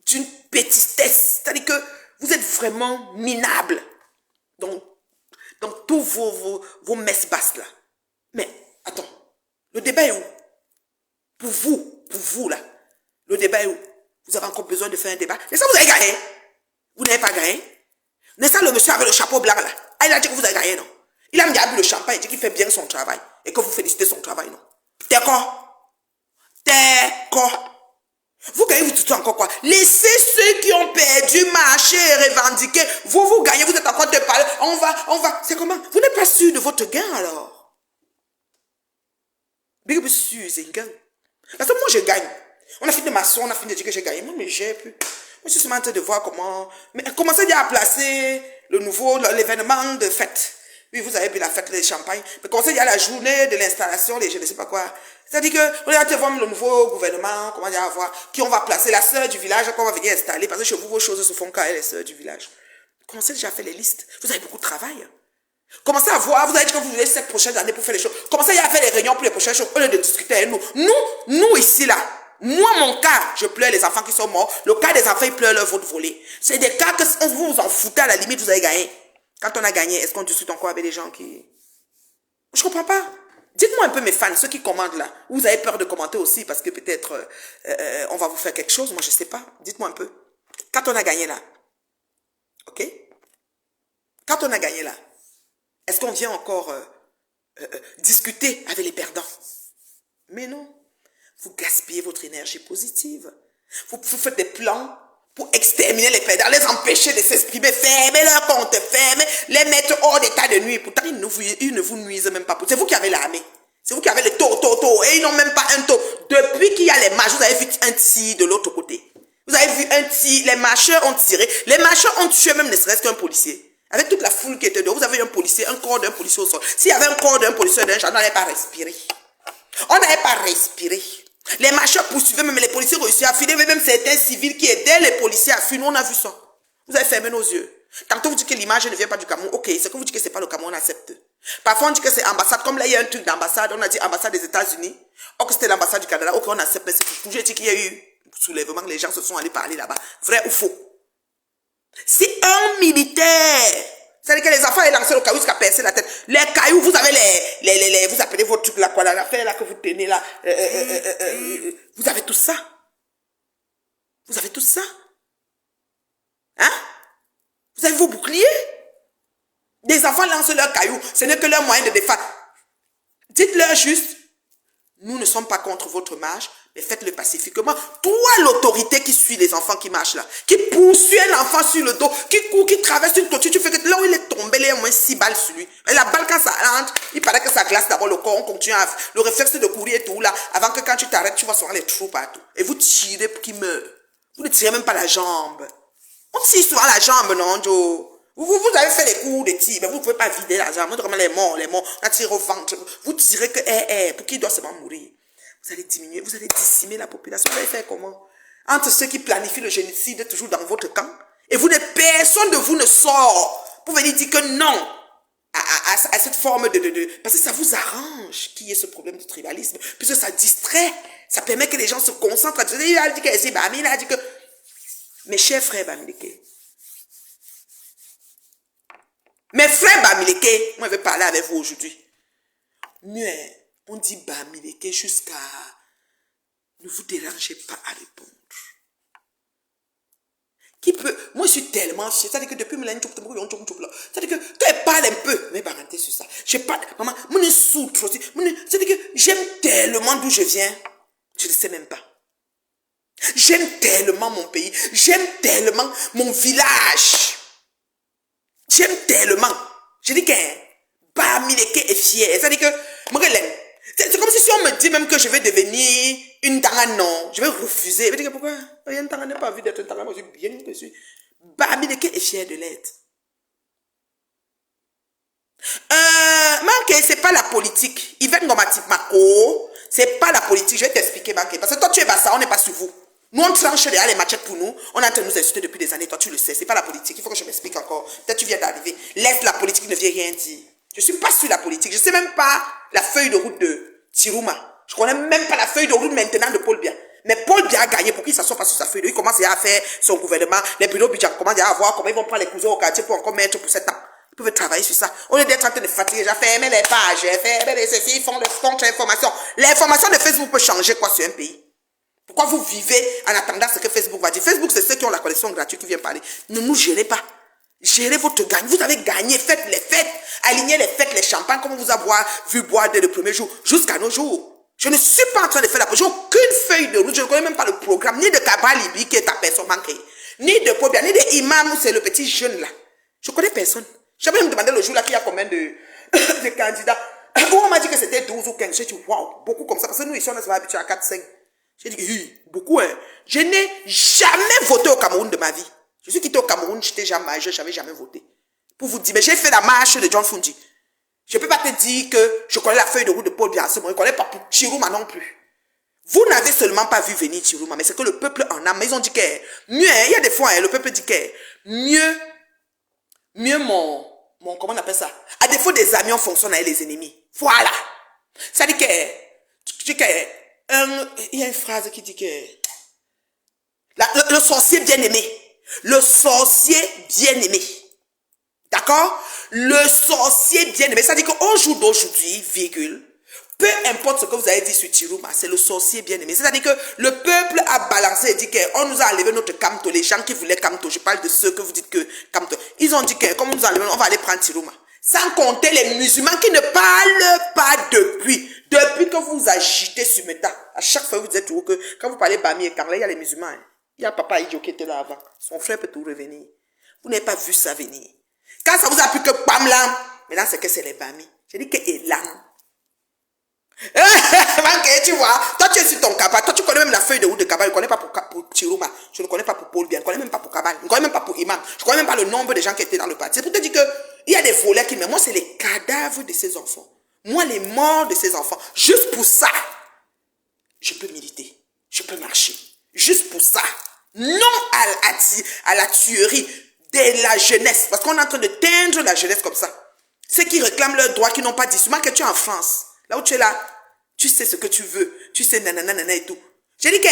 d'une petitesse, c'est-à-dire que vous êtes vraiment minable dans tous vos messes basses là. Mais, attends, le débat est où? Pour vous là, le débat est où? Vous avez encore besoin de faire un débat? Et ça, vous avez gagné? Vous n'avez pas gagné? N'est-ce pas le monsieur avec le chapeau blanc là? Ah, il a dit que vous avez gagné, non? Il a mis bu le champagne, il dit qu'il fait bien son travail et que vous félicitez son travail, non? D'accord? Vous gagnez, vous dites encore quoi? Laissez ceux qui ont perdu marcher et revendiquer. Vous gagnez, vous êtes encore de parler. On va. C'est comment? Vous n'êtes pas sûr de votre gain alors? Mais vous êtes sûr, c'est gain. Parce que moi, je gagne. On a fini de m'asseoir, on a fini de dire que j'ai gagné. Moi, mais j'ai plus. Moi, je suis seulement en train de voir comment. Mais commencez déjà à placer l'événement de fête. Oui, vous avez vu la fête des champagnes. Mais commencez déjà la journée de l'installation, je ne sais pas quoi. C'est-à-dire que, regardez voir le nouveau gouvernement, comment il va voir, qui on va placer, la sœur du village, qu'on va venir installer, parce que chez vous, vos choses se font quand elle est sœur du village. Commencez déjà à faire les listes. Vous avez beaucoup de travail. Commencez à voir, vous avez dit que vous voulez cette prochaine année pour faire les choses. Commencez à faire les réunions pour les prochaines choses, au lieu de discuter avec nous. Nous ici, là, moi, mon cas, je pleure les enfants qui sont morts. Le cas des enfants, ils pleurent leur vote volé. C'est des cas que vous vous en foutez, à la limite, vous avez gagné. Quand on a gagné, est-ce qu'on discute encore avec des gens qui... Je ne comprends pas. Dites-moi un peu mes fans, ceux qui commandent là. Vous avez peur de commenter aussi parce que peut-être on va vous faire quelque chose. Moi, je ne sais pas. Dites-moi un peu. Quand on a gagné là, ok? Quand on a gagné là, est-ce qu'on vient encore discuter avec les perdants? Mais non. Vous gaspillez votre énergie positive. Vous faites des plans pour exterminer les perdants, les empêcher de s'exprimer, fermer leur compte, les mettre hors d'état de nuire. Pourtant, ils ne vous nuisent même pas. C'est vous qui avez l'armée. C'est vous qui avez le taux. Et ils n'ont même pas un taux. Depuis qu'il y a les marches, vous avez vu un tir de l'autre côté. Vous avez vu un tir, les marcheurs ont tiré. Les marcheurs ont tué même ne serait-ce qu'un policier. Avec toute la foule qui était dehors, vous avez un policier, un corps d'un policier au sol. S'il y avait un corps d'un policier d'un gendarme, on n'allait pas respirer. On n'allait pas respirer. Les marcheurs poursuivaient, même les policiers réussissaient à filer, même certains civils qui aidaient les policiers à fuir. Nous, on a vu ça. Vous avez fermé nos yeux. Tantôt vous dites que l'image ne vient pas du Cameroun. Ok, c'est que vous dites que c'est pas le Cameroun, on accepte. Parfois on dit que c'est ambassade. Comme là, il y a un truc d'ambassade. On a dit ambassade des États-Unis. Or que c'était l'ambassade du Canada. Ok, on accepte. Mais c'est toujours dit qu'il y a eu soulèvement. Les gens se sont allés parler là-bas. Vrai ou faux? C'est un militaire. C'est-à-dire que les enfants ont lancé le caillou jusqu'à percer la tête. Les cailloux, vous avez vous appelez votre truc là, quoi, l'affaire là que vous tenez là. Vous avez tout ça. Vous avez tout ça. Hein? Vous avez vos boucliers. Des enfants lancent leurs cailloux. Ce n'est que leur moyen de défense. Dites-leur juste, nous ne sommes pas contre votre marche, mais faites-le pacifiquement. Toi, l'autorité qui suit les enfants qui marchent là, qui poursuit un enfant sur le dos, qui court, qui traverse une toiture, tu fais que là où il est tombé, il y a au moins 6 balles sur lui. Et la balle, quand ça entre, il paraît que ça glace d'abord le corps, on continue à... Le réflexe de courir et tout là, avant que quand tu t'arrêtes, tu vas souvent les trous partout. Et vous tirez pour qu'il meure. Vous ne tirez même pas la jambe. On tire souvent la jambe, non, Joe? Vous avez fait les coups de tir, mais vous ne pouvez pas vider la jambe. Vraiment les morts, on tire au ventre. Vous tirez que, pour qui doit seulement mourir. Vous allez diminuer, vous allez décimer la population. Vous allez faire comment? Entre ceux qui planifient le génocide toujours dans votre camp Et personne de vous ne sort pour venir dire que non à cette forme parce que ça vous arrange qu'il y ait ce problème de tribalisme, puisque ça distrait, ça permet que les gens se concentrent. Il a dit que c'est Bami, il a dit que... Mes chers frères Bamileke, mes frères Bamileke, moi je vais parler avec vous aujourd'hui. Mieux, on dit Bamileke jusqu'à... Ne vous dérangez pas à répondre. Qui peut... Moi, je suis tellement fière. C'est-à-dire que depuis... C'est-à-dire que quand elle parle un peu... Mais parenthèse sur ça. Je sais pas... Maman, moi, je soutre aussi. C'est-à-dire que j'aime tellement d'où je viens. Je ne sais même pas. J'aime tellement mon pays. J'aime tellement mon village. J'aime tellement. Je dis que... Bamileke est fier. C'est-à-dire que... Moi, je l'aime. C'est comme si on me dit même que je vais devenir une tanga, non. Je vais refuser. Je vais dire pourquoi une tanga n'a pas envie d'être une tanga. Moi, je suis bien que je suis. Bamileke est fier de l'être. Manque, c'est pas la politique. Yvette Ngomatik Mako, c'est pas la politique. Je vais t'expliquer, Manque. Parce que toi, tu es bassa, on n'est pas sur vous. Nous, on tranche derrière les machettes pour nous. On est en train de nous insulter depuis des années. Toi, tu le sais. C'est pas la politique. Il faut que je m'explique encore. Peut-être tu viens d'arriver. Laisse la politique, ne viens rien dire. Je suis pas sur la politique. Je sais même pas la feuille de route de Tirouma. Je connais même pas la feuille de route maintenant de Paul Biya. Mais Paul Biya a gagné pour qu'il s'assoie pas sur sa feuille de route. Il commence à faire son gouvernement. Les bureaux budget commencent à voir comment ils vont prendre les cousins au quartier pour encore mettre pour 7 ans. Ils peuvent travailler sur ça. Au lieu d'être en train de fatiguer, j'ai fermé les pages, fermé les ceci, ils font le compte l'information. L'information de Facebook peut changer quoi sur un pays? Pourquoi vous vivez en attendant ce que Facebook va dire? Facebook, c'est ceux qui ont la connexion gratuite qui viennent parler. Ne nous gérez pas. Gérez votre gagne. Vous avez gagné. Faites les fêtes. Alignez les fêtes, les champagnes, comme on vous a vu boire dès le premier jour, jusqu'à nos jours. Je ne suis pas en train de faire la politique. J'ai aucune feuille de route. Je ne connais même pas le programme, ni de Kaba Libi, qui est ta personne manquée, ni de Pobia, ni de Imam, c'est le petit jeune là. Je ne connais personne. J'ai même demandé le jour là qu'il y a combien de candidats. On m'a dit que c'était 12 ou 15. J'ai dit, waouh, beaucoup comme ça. Parce que nous, ici, on est habitués à 4, 5. J'ai dit, beaucoup, hein. Je n'ai jamais voté au Cameroun de ma vie. Je suis quitté au Cameroun, j'étais déjà majeur, je n'avais jamais voté. Pour vous dire, mais j'ai fait la marche de John Fundi. Je ne peux pas te dire que je connais la feuille de route de Paul Biya. Je ne connais pas pour Chirouma non plus. Vous n'avez seulement pas vu venir Chirouma, mais c'est que le peuple en a. Mais ils ont dit que mieux, il y a des fois, le peuple dit que mieux comment on appelle ça? À défaut des amis, on fonctionne avec les ennemis. Voilà. Ça dit que, il y a une phrase qui dit que, le sorcier bien-aimé. Le sorcier bien-aimé. D'accord? Le sorcier bien-aimé. Ça dit qu'au jour d'aujourd'hui, virgule, peu importe ce que vous avez dit sur Tirouma, c'est le sorcier bien-aimé. C'est-à-dire que le peuple a balancé et dit qu'on nous a enlevé notre Kamto. Les gens qui voulaient Kamto, je parle de ceux que vous dites que Kamto. Ils ont dit que comme on nous a enlevé, on va aller prendre Tirouma. Sans compter les musulmans qui ne parlent pas depuis. Depuis que vous agitez sur Meta. À chaque fois, vous dites toujours que quand vous parlez Bami et Karla, il y a les musulmans. Hein. Il y a papa Idjo qui était là avant. Son frère peut tout revenir. Vous n'avez pas vu ça venir. Quand ça vous a pris que Pamla, maintenant c'est que c'est les Bami. J'ai dit que Elam. Tu vois, toi tu es sur ton cabal. Toi tu connais même la feuille de route de cabal. Je ne connais pas pour Chirouma. Je ne connais pas pour Paul Biya. Je ne connais même pas pour cabal. Je ne connais même pas pour Imam. Je ne connais même pas le nombre de gens qui étaient dans le parti. C'est pour te dire que il y a des volets qui... Mais moi c'est les cadavres de ces enfants. Moi les morts de ces enfants. Juste pour ça, je peux militer. Je peux marcher. Juste pour ça. Non à la tuerie de la jeunesse. Parce qu'on est en train de teindre la jeunesse comme ça. Ceux qui réclament leurs droits, qui n'ont pas dit. Souvent que tu es en France. Là où tu es là, tu sais ce que tu veux. Tu sais nanana et tout. J'ai dit que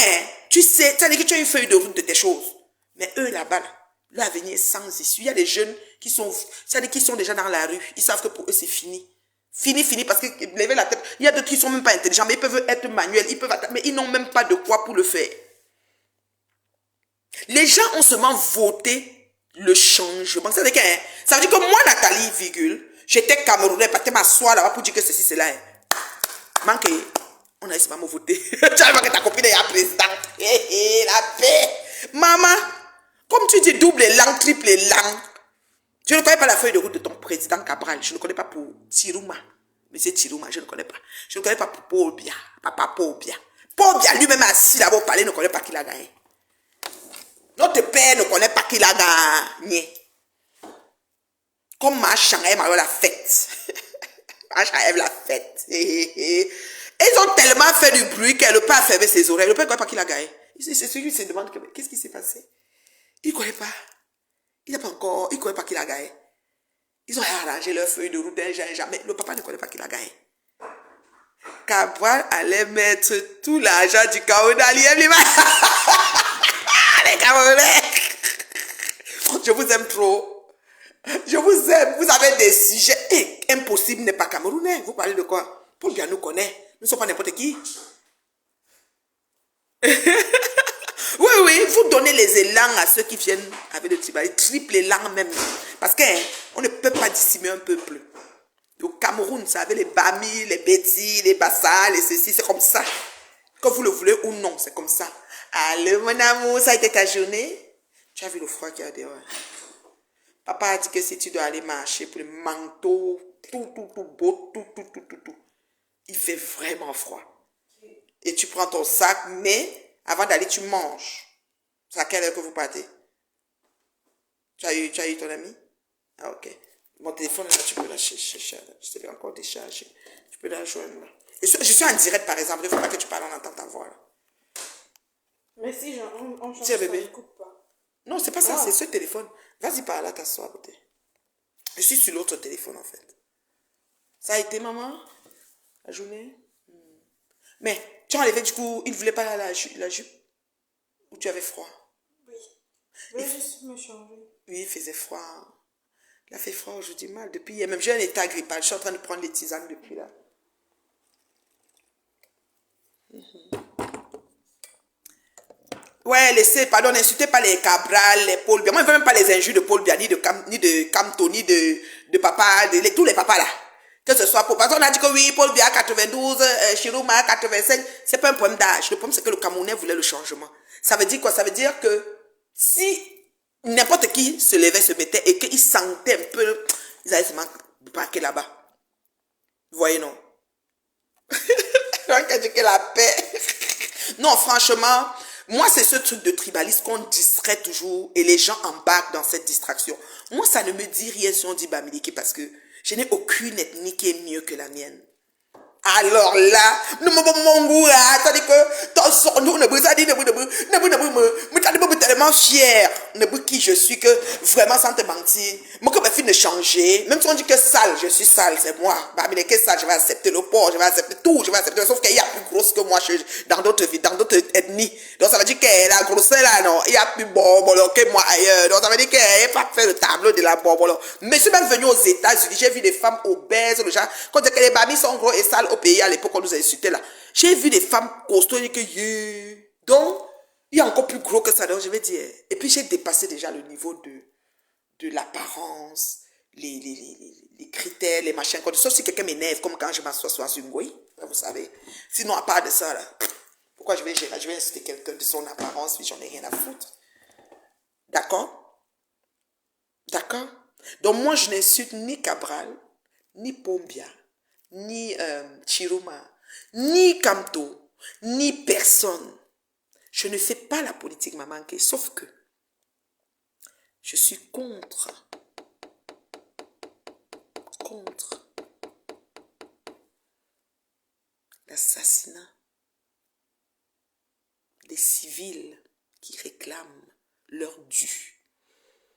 tu sais, tu as dit que tu as une feuille de route de tes choses. Mais eux là-bas, l'avenir est sans issue. Il y a des jeunes qui sont déjà dans la rue. Ils savent que pour eux c'est fini. Fini, parce que lever la tête. Il y a d'autres qui sont même pas intelligents, mais ils peuvent être manuels, mais ils n'ont même pas de quoi pour le faire. Les gens ont seulement voté le changement. Ça veut dire que moi, Nathalie, virgule, j'étais Camerounais, parce que m'asseoir là-bas pour dire que ceci, c'est là. Manque, on a essayé de me voter. Tu as vu que ta copine est la présidente. La paix. Maman, comme tu dis double langue, triple langue, je ne connais pas la feuille de route de ton président Cabral. Je ne connais pas pour Tirouma. Monsieur Tirouma, je ne connais pas. Je ne connais pas pour Paul Biya. Papa Paul Biya. Paul Biya lui-même assis là-bas au palais ne connaît pas qu'il a gagné. Notre père ne connaît pas qu'il a gagné. Comme Machan aime alors la fête. Machan aime la fête. Ils ont tellement fait du bruit que le père a fermé ses oreilles. Le père ne connaît pas qu'il a gagné. C'est celui qui se demande qu'est-ce qui s'est passé. Il ne connaît pas. Il n'a pas encore, il ne connaît pas qu'il a gagné. Ils ont arrangé leur feuille de route, jamais. Le papa ne connaît pas qu'il a gagné. Cabral allait mettre tout l'argent du Cameroun dans l'IM. Les Camerounais. Je vous aime trop. Je vous aime. Vous avez des sujets impossibles n'est pas camerounais. Vous parlez de quoi? Paul Biya nous connaît. Nous ne sommes pas n'importe qui. Oui, oui, vous donnez les élans à ceux qui viennent avec le tribalisme, triple élan même. Parce qu'on ne peut pas dissimuler un peuple. Au Cameroun, vous savez, les Bami, les Betty, les Bassa, les ceci, c'est comme ça. Que vous le voulez ou non, c'est comme ça. Allez, mon amour, ça a été ta journée? Tu as vu le froid qu'il y a dehors? Papa a dit que si tu dois aller marcher pour le manteau, tout beau, tout. Il fait vraiment froid. Et tu prends ton sac, mais avant d'aller, tu manges. C'est à quelle heure que vous partez? Tu as eu ton ami? Ah, ok. Mon téléphone, là, tu peux la chercher. Je t'ai encore déchargé. Tu peux la joindre là. Je suis en direct, par exemple. Il ne faut pas que tu parles, on entend ta voix là. Mais si on change Tiens, ça, bébé. je coupe pas. Non, c'est pas ça, c'est ce téléphone. Vas-y par là, t'assois à côté. Je suis sur l'autre téléphone, en fait. Ça a été, maman? La journée? Mais, tu as enlevé, du coup, il ne voulait pas la jupe? Ou tu avais froid? Oui. Je vais juste me changer. Oui, il faisait froid. Il a fait froid aujourd'hui, mal. Depuis hier, même j'ai un état grippal. Je suis en train de prendre les tisanes depuis là. Ouais, laissez, pardon, n'insultez pas les Cabral, les Paul Biya. Moi, je ne veux même pas les injures de Paul Biya, ni de Camto, ni de papa, tous les papas là. Que ce soit pour... Parce qu'on a dit que oui, Paul Biya 92, Chirouma 85, c'est pas un problème d'âge. Le problème, c'est que le Camerounais voulait le changement. Ça veut dire quoi? Ça veut dire que si n'importe qui se levait, se mettait et qu'il sentait un peu, ils allaient se marquer là-bas. Vous voyez, non? Que la paix. Non, franchement, moi, c'est ce truc de tribalisme qu'on distrait toujours et les gens embarquent dans cette distraction. Moi, ça ne me dit rien si on dit Bamileke parce que je n'ai aucune ethnie qui est mieux que la mienne. Alors là, nous c'est-à-dire que nous tellement fier de qui je suis que vraiment sans te mentir, moi comme fille de changer, même si on dit que sale, je suis sale, c'est moi. Bamileke sale, je vais accepter le porc, je vais accepter tout, je vais accepter, sauf qu'il y a plus grosse que moi dans d'autres vies, dans d'autres ethnies. Donc ça veut dire que la grosseur là, non, il y a plus borbolo que moi ailleurs. Donc ça veut dire qu'il n'y a pas fait le tableau de la borbolo. Mais je suis même venu aux États-Unis, j'ai vu des femmes obèses, le genre, quand que les bamis sont gros et sales au pays à l'époque, on nous a insultés là. J'ai vu des femmes costauds et que donc, il y a encore plus gros que ça, donc je vais dire. Et puis j'ai dépassé déjà le niveau de l'apparence, les critères, les machins. Sauf si quelqu'un m'énerve, comme quand je m'assois sur une gouille, vous savez. Sinon, à part de ça, là, pourquoi je vais insulter quelqu'un de son apparence, puis j'en ai rien à foutre. D'accord? D'accord? Donc moi, je n'insulte ni Cabral, ni Paul Biya, ni Chirouma, ni Camto, ni personne. Je ne fais pas la politique, maman, sauf que je suis contre l'assassinat des civils qui réclament leur dû.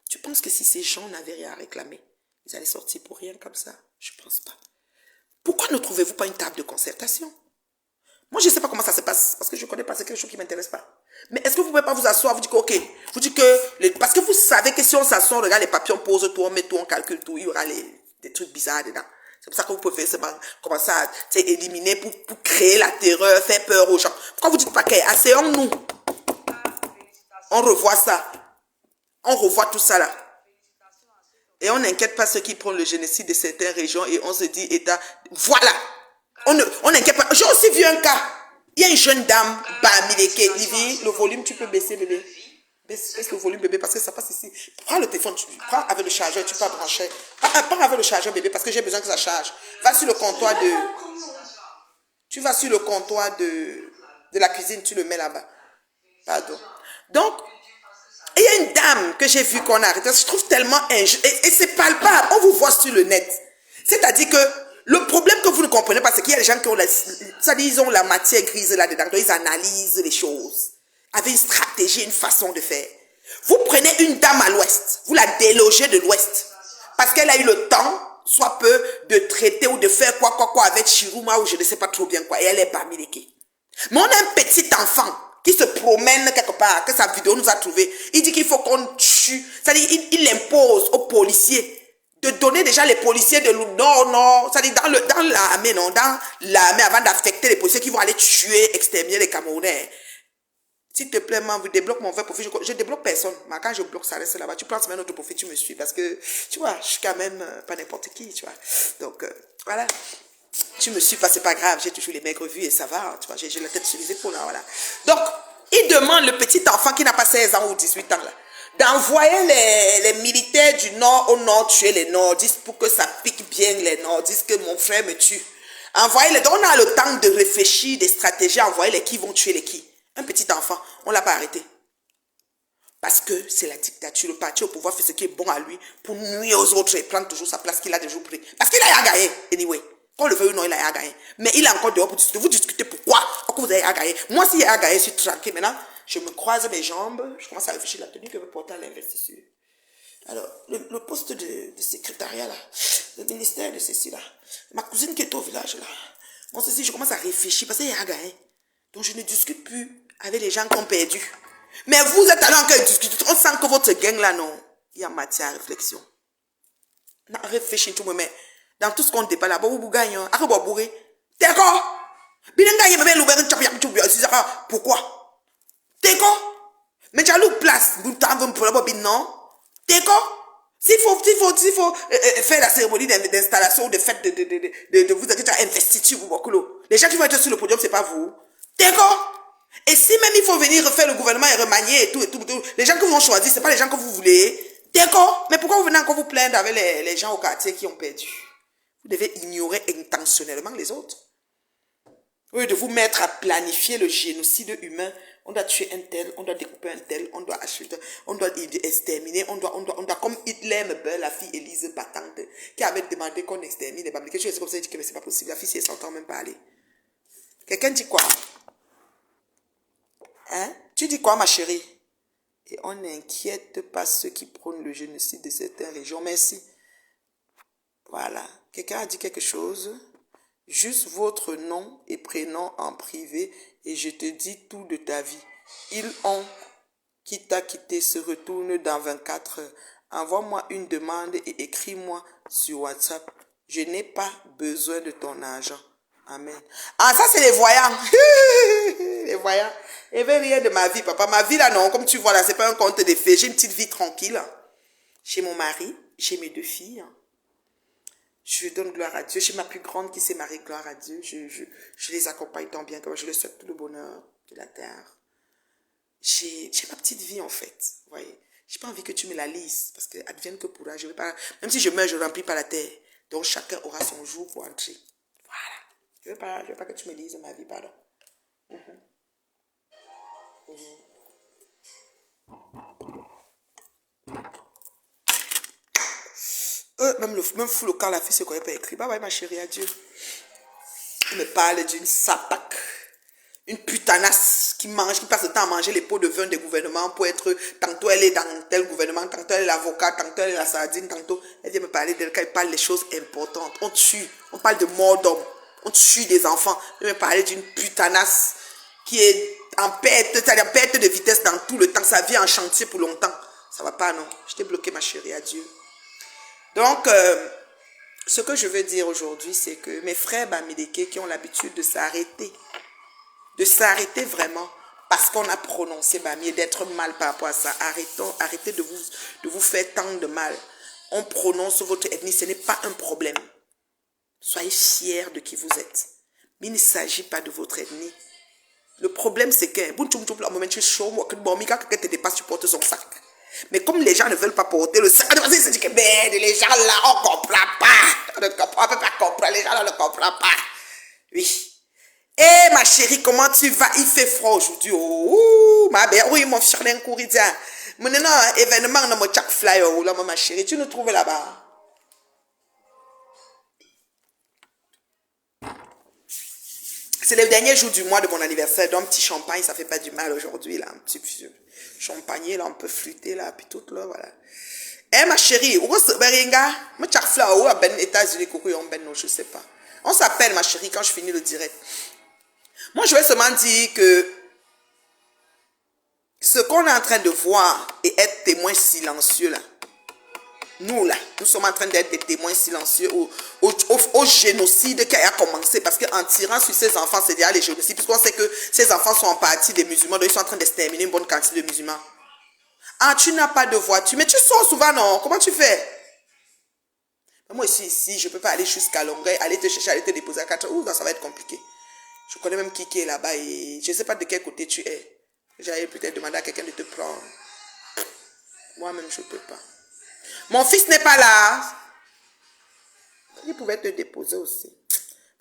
Tu penses que si ces gens n'avaient rien à réclamer, ils allaient sortir pour rien comme ça? Je ne pense pas. Pourquoi ne trouvez-vous pas une table de concertation? Moi, je ne sais pas comment ça se passe, parce que je ne connais pas, c'est quelque chose qui ne m'intéresse pas. Mais est-ce que vous ne pouvez pas vous asseoir, vous dire que, ok, vous dites que, parce que vous savez que si on s'assoit, on regarde les papiers, on pose tout, on met tout, on calcule tout, il y aura des trucs bizarres dedans. C'est pour ça que vous pouvez commencer à éliminer pour créer la terreur, faire peur aux gens. Pourquoi vous dites pas que, asseyons-nous, on revoit ça, on revoit tout ça là. Et on n'inquiète pas ceux qui prennent le génocide de certaines régions et on se dit, État, voilà. On n'inquiète pas. J'ai aussi vu un cas. Il y a une jeune dame, Bamileke, Livy, le volume, tu peux baisser, bébé. Baisse le volume, bébé, parce que ça passe ici. Prends le téléphone, prends avec le chargeur, tu peux brancher. Prends avec le chargeur, bébé, parce que j'ai besoin que ça charge. Va sur le comptoir de... Tu vas sur le comptoir de la cuisine, tu le mets là-bas. Pardon. Donc, il y a une dame que j'ai vue qu'on a arrêtée. Je trouve tellement injuste. Et c'est palpable. On vous voit sur le net. C'est-à-dire que le problème que vous ne comprenez pas, c'est qu'il y a des gens qui ont ils ont la matière grise là-dedans. Donc, ils analysent les choses avec une stratégie, une façon de faire. Vous prenez une dame à l'ouest, vous la délogez de l'ouest. Parce qu'elle a eu le temps, soit peu, de traiter ou de faire quoi avec Chiruma ou je ne sais pas trop bien quoi. Et elle est Bamileke. Mais on a un petit enfant qui se promène quelque part, que sa vidéo nous a trouvé. Il dit qu'il faut qu'on tue. C'est-à-dire, il impose aux policiers de donner déjà les policiers de l'eau. Non. C'est-à-dire, dans l'armée, non. Dans l'armée, avant d'affecter les policiers qui vont aller tuer, exterminer les Camerounais. S'il te plaît, man, débloque mon vrai profil. Je débloque personne. Mais quand je bloque, ça reste là-bas. Tu prends même notre profil, tu me suis. Parce que, tu vois, je suis quand même pas n'importe qui, tu vois. Donc, voilà. Tu me suis pas, c'est pas grave. J'ai toujours les maigres vues et ça va. Tu vois, j'ai la tête sur les épaules, là, voilà. Donc, il demande le petit enfant qui n'a pas 16 ans ou 18 ans, là, d'envoyer les militaires du nord au nord tuer les nordistes pour que ça pique bien les nordistes, que mon frère me tue. Envoyez-les. Donc, on a le temps de réfléchir des stratégies. Envoyer les qui vont tuer les qui. Un petit enfant, on ne l'a pas arrêté. Parce que c'est la dictature. Le parti au pouvoir fait ce qui est bon à lui pour nuire aux autres et prendre toujours sa place qu'il a déjà pris. Parce qu'il a gagné, anyway. Qu'on le veuille ou non, il a gagné. Mais il a encore dehors pour discuter. Vous discutez pourquoi vous avez gagné. Moi, s'il a gagné, je suis tranquille. Maintenant, je me croise mes jambes. Je commence à réfléchir à la tenue que je veux porter à l'investiture. Alors, le poste de secrétariat, là, le ministère de ceci, là, ma cousine qui est au village, là, bon, ceci, je commence à réfléchir parce qu'il a gagné. Donc, je ne discute plus avec les gens qui ont perdu. Mais vous êtes allés encore discuter. On sent que votre gang là, non. Il y a matière à réflexion. Non, réfléchis tout le monde. Mais dans tout ce qu'on débat là, vous gagnez. Après, vous bourrez. D'accord? Pourquoi? D'accord? Mais tu as l'autre place. Vous t'en pour la bobine, non? D'accord? S'il faut faire la cérémonie d'installation, de fête de vous êtes investiture, les gens qui vont être sur le podium, c'est pas vous. D'accord? Et si même il faut venir refaire le gouvernement et remanier et tout, les gens que vous ont choisi, ce n'est pas les gens que vous voulez. D'accord? Mais pourquoi vous venez encore vous plaindre avec les gens au quartier qui ont perdu? Vous devez ignorer intentionnellement les autres. Au lieu de vous mettre à planifier le génocide humain, on doit tuer un tel, on doit découper un tel, on doit acheter, on doit exterminer, on doit comme Hitler me la fille Élise Battante, qui avait demandé qu'on extermine les Bamileke. Je sais comme ça, il dit que c'est pas possible. La fille, si elle s'entend même pas aller. Quelqu'un dit quoi? Hein? Tu dis quoi, ma chérie? Et on n'inquiète pas ceux qui prônent le génocide de certaines régions. Merci. Voilà. Quelqu'un a dit quelque chose? Juste votre nom et prénom en privé et je te dis tout de ta vie. Ils ont qui t'a quitté se retourne dans 24 heures. Envoie-moi une demande et écris-moi sur WhatsApp. Je n'ai pas besoin de ton argent. Amen. Ah, ça, c'est les voyants. Les voyants. Il n'y avait rien de ma vie, papa. Ma vie, là, non. Comme tu vois, là, c'est pas un conte de fées. J'ai une petite vie tranquille. Chez mon mari, j'ai mes 2 filles. Je donne gloire à Dieu. J'ai ma plus grande qui s'est mariée, gloire à Dieu. Je les accompagne tant bien que je leur souhaite tout le bonheur de la terre. J'ai ma petite vie, en fait. Vous voyez. J'ai pas envie que tu me la lises. Parce que advienne que pourra. Je vais pas, même si je meurs, je ne remplis pas la terre. Donc, chacun aura son jour pour entrer. Voilà. Je veux pas que tu me lises ma vie, pardon. Même fou le camp, la fille se connaît pas écrit. Bye bye, ma chérie, adieu. Il me parle d'une sapac. Une putanasse qui passe le temps à manger les pots de vin des gouvernements pour être, tantôt elle est dans tel gouvernement, tantôt elle est l'avocat, tantôt elle est la sardine, tantôt elle vient me parler d'elle quand elle parle des choses importantes. On tue, on parle de mort d'homme, on tue des enfants. Elle me parler d'une putanasse qui est en perte de vitesse dans tout le temps, sa vie en chantier pour longtemps. Ça va pas, non? Je t'ai bloqué, ma chérie, adieu. Donc, ce que je veux dire aujourd'hui, c'est que mes frères Bamileke qui ont l'habitude de s'arrêter vraiment parce qu'on a prononcé Bami et d'être mal par rapport à ça. Arrêtez de vous faire tant de mal. On prononce votre ethnie, ce n'est pas un problème. Soyez fiers de qui vous êtes. Mais il ne s'agit pas de votre ethnie. Le problème, c'est que quelqu'un te dépasse, tu portes son sac. Mais comme les gens ne veulent pas porter le sac, ils se disent que les gens là, on ne comprend pas. On ne peut pas comprendre, les gens là ne comprennent pas. Oui. Eh ma chérie, comment tu vas? Il fait froid aujourd'hui. Oh, ma belle, oui, mon cher, un courrier. Maintenant, événement, dans mon Jack Flyer, là, ma chérie, tu nous trouves là-bas. C'est le dernier jour du mois de mon anniversaire. Donc, un petit champagne, ça fait pas du mal aujourd'hui, là. Un petit champagne, là, on peut flûter, là, puis tout, là, voilà. Eh, ma chérie, je sais pas. On s'appelle, ma chérie, quand je finis le direct. Moi, je vais seulement dire que ce qu'on est en train de voir et être témoin silencieux, là, nous, là, nous sommes en train d'être des témoins silencieux au génocide qui a commencé. Parce qu'en tirant sur ces enfants, c'est déjà les génocides. Puisqu'on sait que ces enfants sont en partie des musulmans. Donc, ils sont en train d'exterminer une bonne quantité de musulmans. Ah, tu n'as pas de voiture. Mais tu sors souvent, non? Comment tu fais? Moi, ici, je ne peux pas aller jusqu'à Longueuil, aller te chercher, aller te déposer à 4 heures. Ouh, ça va être compliqué. Je connais même qui est là-bas et je ne sais pas de quel côté tu es. J'allais peut-être demander à quelqu'un de te prendre. Moi-même, je ne peux pas. Mon fils n'est pas là. Il pouvait te déposer aussi.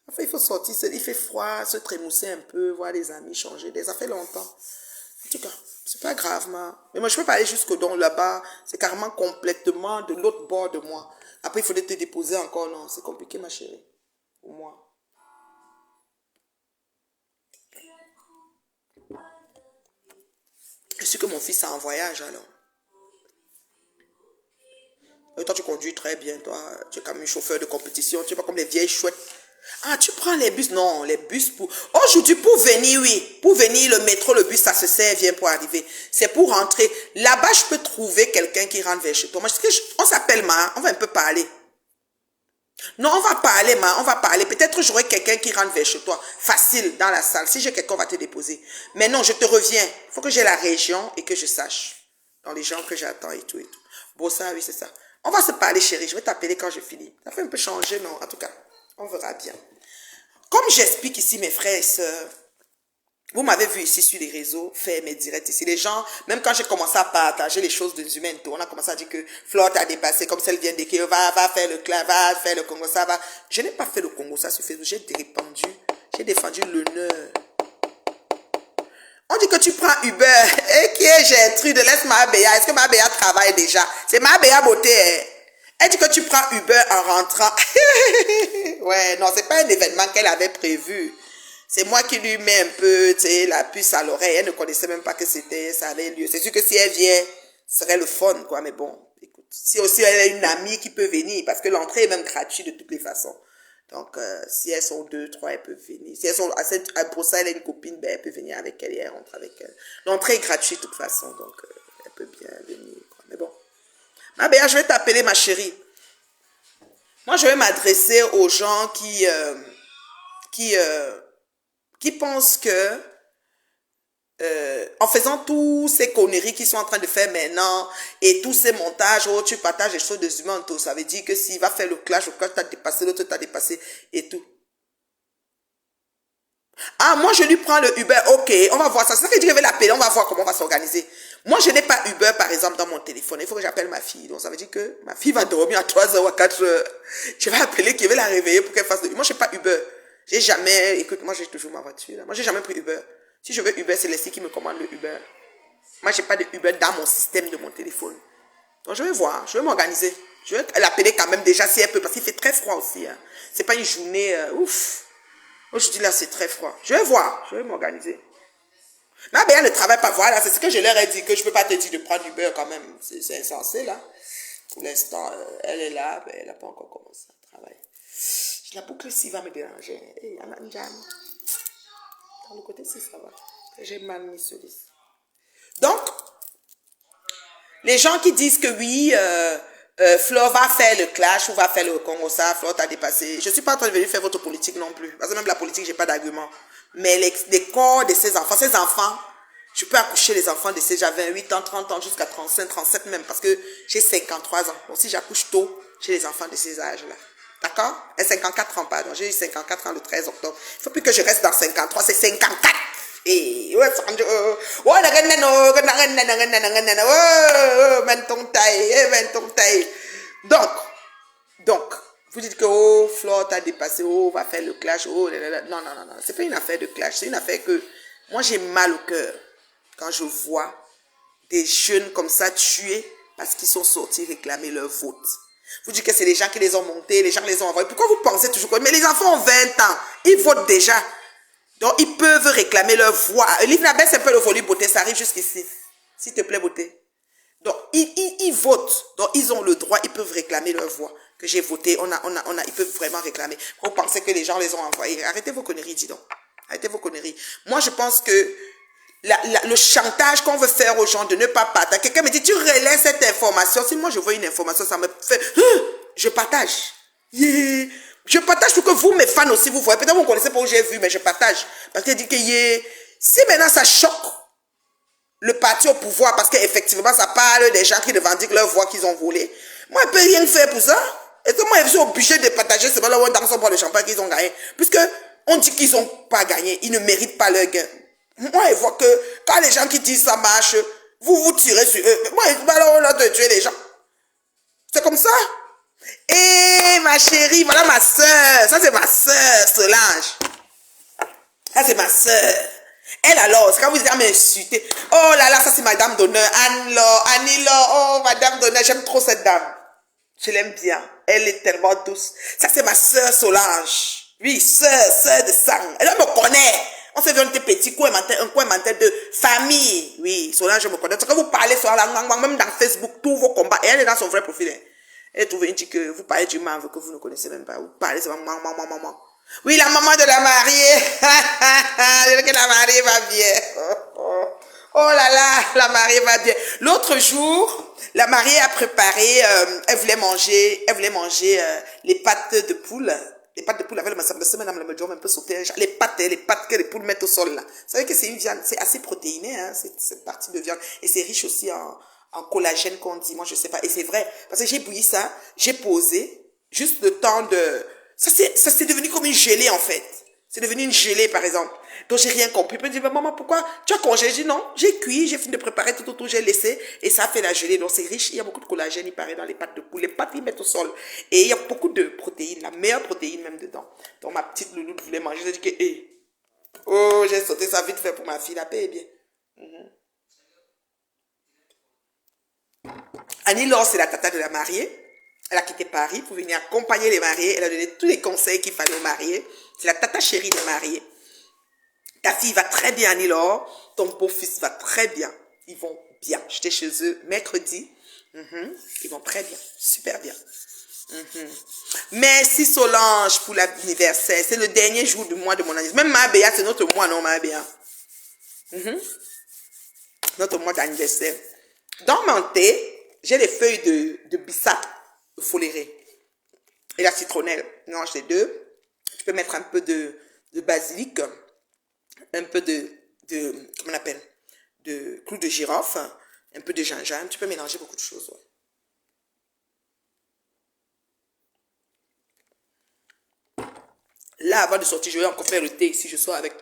Enfin, il faut sortir, il fait froid, se trémousser un peu, voir les amis changer. Ça fait longtemps. En tout cas, c'est pas grave, mais moi, je peux pas aller jusqu'au don là-bas. C'est carrément complètement de l'autre bord de moi. Après, il faudrait te déposer encore. Non, c'est compliqué, ma chérie. Pour moi. Je suis que mon fils est en voyage, alors. Et toi, tu conduis très bien, toi. Tu es comme un chauffeur de compétition. Tu es pas comme les vieilles chouettes. Ah, tu prends les bus? Non, les bus pour... Aujourd'hui, pour venir, oui. Pour venir, le métro, le bus, ça se sert, vient pour arriver. C'est pour rentrer. Là-bas, je peux trouver quelqu'un qui rentre vers chez toi. Moi, on s'appelle Ma, on va un peu parler. Non, on va parler, Ma, on va parler. Peut-être j'aurai quelqu'un qui rentre vers chez toi. Facile, dans la salle. Si j'ai quelqu'un, on va te déposer. Mais non, je te reviens. Il faut que j'ai la région et que je sache. Dans les gens que j'attends et tout et tout. Bon, ça, oui, c'est ça. On va se parler, chérie. Je vais t'appeler quand je finis. Ça fait un peu changer, non? En tout cas, on verra bien. Comme j'explique ici, mes frères et sœurs, vous m'avez vu ici sur les réseaux, faire mes directs ici. Les gens, même quand j'ai commencé à partager les choses des humains, on a commencé à dire que Flore t'a dépassé, comme celle vient d'écrire, va faire le clap, va faire le Congo, ça va. Je n'ai pas fait le Congo, ça sur Facebook. J'ai défendu l'honneur. On dit que tu prends Uber. Et qui est Gertrude? Laisse Mabéa. Est-ce que Mabéa travaille déjà? C'est Mabéa Beauté. Hein? Elle dit que tu prends Uber en rentrant. Ouais, non, c'est pas un événement qu'elle avait prévu. C'est moi qui lui mets un peu, tu sais, la puce à l'oreille. Elle ne connaissait même pas que ça avait lieu. C'est sûr que si elle vient, ce serait le fun, quoi. Mais bon, écoute. Si aussi elle a une amie qui peut venir, parce que l'entrée est même gratuite de toutes les façons. Donc, si elles sont 2, 3, elles peuvent venir. Si elles sont pour ça, elle a une copine, ben, elle peut venir avec elle et elle rentre avec elle. L'entrée est gratuite de toute façon, donc elle peut bien venir, quoi. Mais bon. Ma Béa, je vais t'appeler ma chérie. Moi, je vais m'adresser aux gens qui pensent que en faisant tous ces conneries qu'ils sont en train de faire maintenant et tous ces montages où tu partages les choses des humains, tout, ça veut dire que s'il va faire le clash t'as dépassé, l'autre t'a dépassé et tout. Ah, moi je lui prends le Uber, ok, on va voir ça. C'est ça que je dis que je vais l'appeler, on va voir comment on va s'organiser. Moi je n'ai pas Uber par exemple dans mon téléphone, il faut que j'appelle ma fille. Donc ça veut dire que ma fille va dormir à 3h ou à 4h. Je vais appeler, qui va la réveiller pour qu'elle fasse le... Moi je n'ai pas Uber. J'ai jamais, écoute, moi j'ai toujours ma voiture. Là. Moi j'ai jamais pris Uber. Si je veux Uber, c'est Leslie qui me commande le Uber. Moi, je n'ai pas de Uber dans mon système de mon téléphone. Donc, je vais voir, je vais m'organiser. Je vais l'appeler quand même déjà si elle peut, parce qu'il fait très froid aussi. Hein. C'est pas une journée, ouf. Aujourd'hui, là, c'est très froid. Je vais voir, je vais m'organiser. Ma Béa ne travaille pas, voilà, c'est ce que je leur ai dit, que je ne peux pas te dire de prendre Uber quand même. C'est insensé, là. Pour l'instant, elle est là, mais elle n'a pas encore commencé à travailler. La boucle ici va me déranger. Hey, dans le côté ci, ça va. J'ai mal mis celui-ci. Donc, les gens qui disent que oui, Flore va faire le clash ou va faire le Congo, ça, Flore t'a dépassé. Je ne suis pas en train de venir faire votre politique non plus. Parce que même la politique, je n'ai pas d'argument. Mais les corps de ces enfants, je peux accoucher les enfants de ces, j'avais 28 ans, 30 ans, jusqu'à 35, 37 même. Parce que j'ai 53 ans. Donc si j'accouche tôt, j'ai les enfants de ces âges-là. D'accord? Et 54 ans, pardon. J'ai eu 54 ans le 13 octobre. Il ne faut plus que je reste dans 53, c'est 54. Et donc, vous dites que oh, Flore t'a dépassé, oh, va faire le clash, oh, non, c'est pas une affaire de clash, c'est une affaire que moi j'ai mal au cœur quand je vois des jeunes comme ça tués parce qu'ils sont sortis réclamer leur vote. Vous dites que c'est les gens qui les ont montés, les gens les ont envoyés. Pourquoi vous pensez toujours quoi? Mais les enfants ont 20 ans, ils votent déjà. Donc, ils peuvent réclamer leur voix. Livna, baisse un peu le volume, beauté, ça arrive jusqu'ici. S'il te plaît, beauté. Donc, ils votent. Donc, ils ont le droit, ils peuvent réclamer leur voix. Que j'ai voté, ils peuvent vraiment réclamer. Vous pensez que les gens les ont envoyés. Arrêtez vos conneries, dis donc. Arrêtez vos conneries. Moi, je pense que le chantage qu'on veut faire aux gens de ne pas partager. Quelqu'un me dit, tu relais cette information. Si moi, je vois une information, ça me fait... Je partage. Yeah. Je partage pour que vous, mes fans aussi, vous voyez. Peut-être que vous ne connaissez pas où j'ai vu, mais je partage. Parce qu'il dit que si maintenant ça choque le parti au pouvoir, parce qu'effectivement, ça parle des gens qui revendiquent leur voix qu'ils ont volé, moi, je ne peux rien faire pour ça. Et que moi, je suis obligé de partager ce là dans son bois de champagne qu'ils ont gagné. Puisque on dit qu'ils n'ont pas gagné, ils ne méritent pas leur gain. Moi, je vois que quand les gens qui disent ça marche, vous tirez sur eux. Moi, je ne pas là de tuer les gens. C'est comme ça. Et ma chérie, voilà ma soeur. Ça, c'est ma soeur, Solange. Ça, c'est ma soeur. Elle, alors, c'est quand vous dites, m'insulter. Oh là là, ça, c'est madame d'honneur. Annie-Laure, oh, madame d'honneur. J'aime trop cette dame. Je l'aime bien. Elle est tellement douce. Ça, c'est ma soeur Solange. Oui, soeur de sang. Elle me connaît. On s'est vu, on était petit, un coin mental de famille. Oui, Solange, je me connais. Quand vous parlez sur la même dans Facebook, tous vos combats, et elle est dans son vrai profil. Elle trouve une dit que vous parlez du mave que vous ne connaissez même pas. Vous parlez de maman. Oui, la maman de la mariée. Je veux que la mariée va bien. Oh là là, la mariée va bien. L'autre jour, la mariée a préparé, elle voulait manger les pâtes de poule. Les pâtes de poule avec le massacre de semaine, me dit, un peu sauter. Les pâtes que les poules mettent au sol là. Vous savez que c'est une viande, c'est assez protéiné, hein, cette partie de viande. Et c'est riche aussi en collagène qu'on dit, moi je sais pas. Et c'est vrai, parce que j'ai bouilli ça, j'ai posé, juste le temps de... Ça c'est devenu comme une gelée en fait. C'est devenu une gelée par exemple. Donc j'ai rien compris. Je me dis, maman, pourquoi tu as congélé? Je dis non, j'ai cuit, j'ai fini de préparer tout, j'ai laissé et ça fait la gelée. Donc c'est riche, il y a beaucoup de collagène, il paraît, dans les pâtes de poule. Les pâtes, ils mettent au sol. Et il y a beaucoup de protéines, la meilleure protéine même dedans. Donc ma petite louloute voulait manger. J'ai dit que, oh, j'ai sauté ça vite fait pour ma fille, la paix est bien. Annie-Laure, c'est la tata de la mariée. Elle a quitté Paris pour venir accompagner les mariés. Elle a donné tous les conseils qu'il fallait aux mariés. C'est la tata chérie des mariés. Ta fille va très bien, Annie-Laure. Ton beau-fils va très bien. Ils vont bien. J'étais chez eux mercredi. Ils vont très bien. Super bien. Merci Solange pour l'anniversaire. C'est le dernier jour du mois de mon anniversaire. Même Mabéa, c'est notre mois, non, Mabéa? Notre mois d'anniversaire. Dans mon thé, j'ai les feuilles de bissap, de foléré. Et la citronnelle. Mélange les deux. Tu peux mettre un peu de basilic. Un peu comment on appelle, de clou de girofle, un peu de gingembre. Tu peux mélanger beaucoup de choses. Ouais. Là, avant de sortir, je vais encore faire le thé ici. Je sors avec.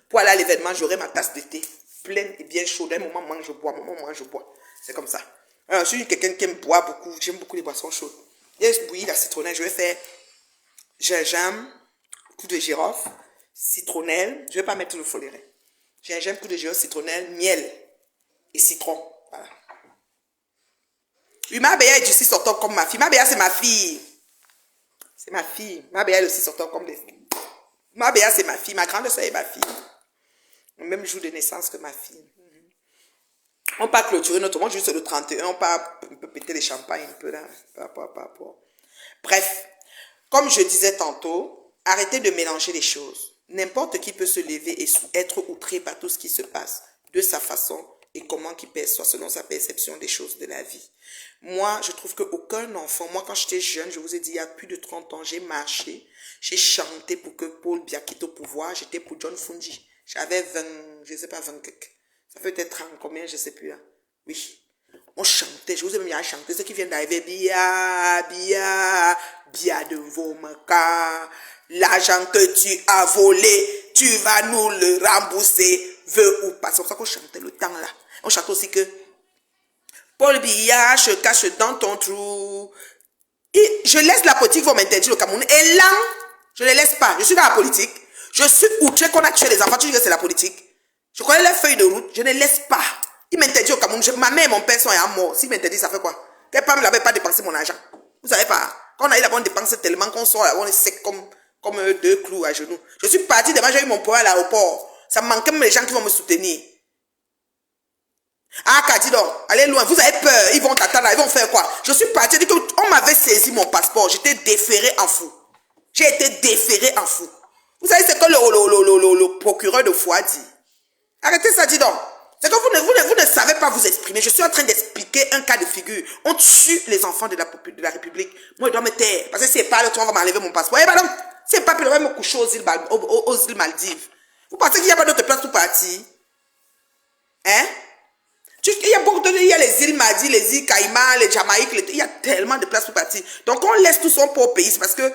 Pour aller à l'événement, j'aurai ma tasse de thé pleine et bien chaude. Un moment, moi, je bois. C'est comme ça. Alors, je suis quelqu'un qui aime boire beaucoup. J'aime beaucoup les boissons chaudes. J'ai bouilli la citronnelle. Je vais faire gingembre, clou de girofle, citronnelle, je ne vais pas mettre le foléré. Gingembre, coup de girofle, citronnelle, miel et citron. Voilà. Oui, ma Béa est aussi sortant comme ma fille. Ma Béa, c'est ma fille. C'est ma fille. Ma Béa est aussi sortant comme des filles. Ma Béa, c'est ma fille. Ma grande soeur est ma fille. Le même jour de naissance que ma fille. On peut clôturer notre monde juste le 31. On peut péter les champagnes un peu là. Bref, comme je disais tantôt, arrêtez de mélanger les choses. N'importe qui peut se lever et être outré par tout ce qui se passe de sa façon et comment qu'il perçoit selon sa perception des choses de la vie. Moi, je trouve qu'aucun enfant, moi quand j'étais jeune, je vous ai dit, il y a plus de 30 ans, j'ai marché, j'ai chanté pour que Paul Biya quitte au pouvoir, j'étais pour John Fungi. J'avais 20, je ne sais pas, 20 quelques. Ça fait peut-être 30 combien, je ne sais plus. Hein. Oui. On chantait, je vous ai mis à chanter, ceux qui viennent d'arriver, Biya de Vomaka. L'argent que tu as volé, tu vas nous le rembourser, veux ou pas. C'est pour ça qu'on chantait le temps là. On chante aussi que Paul Biya se cache dans ton trou. Et je laisse la politique, vont m'interdire au Cameroun. Et là, je ne les laisse pas. Je suis dans la politique. Je suis outré qu'on a tué les enfants. Tu dis que c'est la politique. Je connais les feuilles de route. Je ne laisse pas. Ils m'interdisent au Cameroun. Ma mère et mon père sont morts. S'ils m'interdisent, ça fait quoi? Quelle femme ne l'avait pas dépensé mon argent? Vous savez pas. Quand on a eu la bonne dépense tellement qu'on sort là, on est sec comme comme deux clous à genoux. Je suis partie devant, j'ai eu mon poids à l'aéroport. Ça me manquait même les gens qui vont me soutenir. Ah, Kati, donc, allez loin, vous avez peur, ils vont t'attendre, ils vont faire quoi? Je suis partie, dit qu'on m'avait saisi mon passeport, j'étais déféré en fou. J'ai été déféré en fou. Vous savez ce que le procureur de Foix dit? Arrêtez ça, dis donc. C'est que vous ne savez pas vous exprimer. Je suis en train d'expliquer un cas de figure. On tue les enfants de la République. Moi, je dois me taire. Parce que si c'est pas le temps, on va m'enlever mon passeport. Eh, pardon, si c'est pas, il va me coucher aux îles Maldives. Vous pensez qu'il n'y a pas d'autre place pour partir? Hein? Il y a beaucoup il y a les îles Maldives, les îles Caïmans, les Jamaïques, il y a tellement de places pour partir. Donc, on laisse tout son pauvre pays. Parce que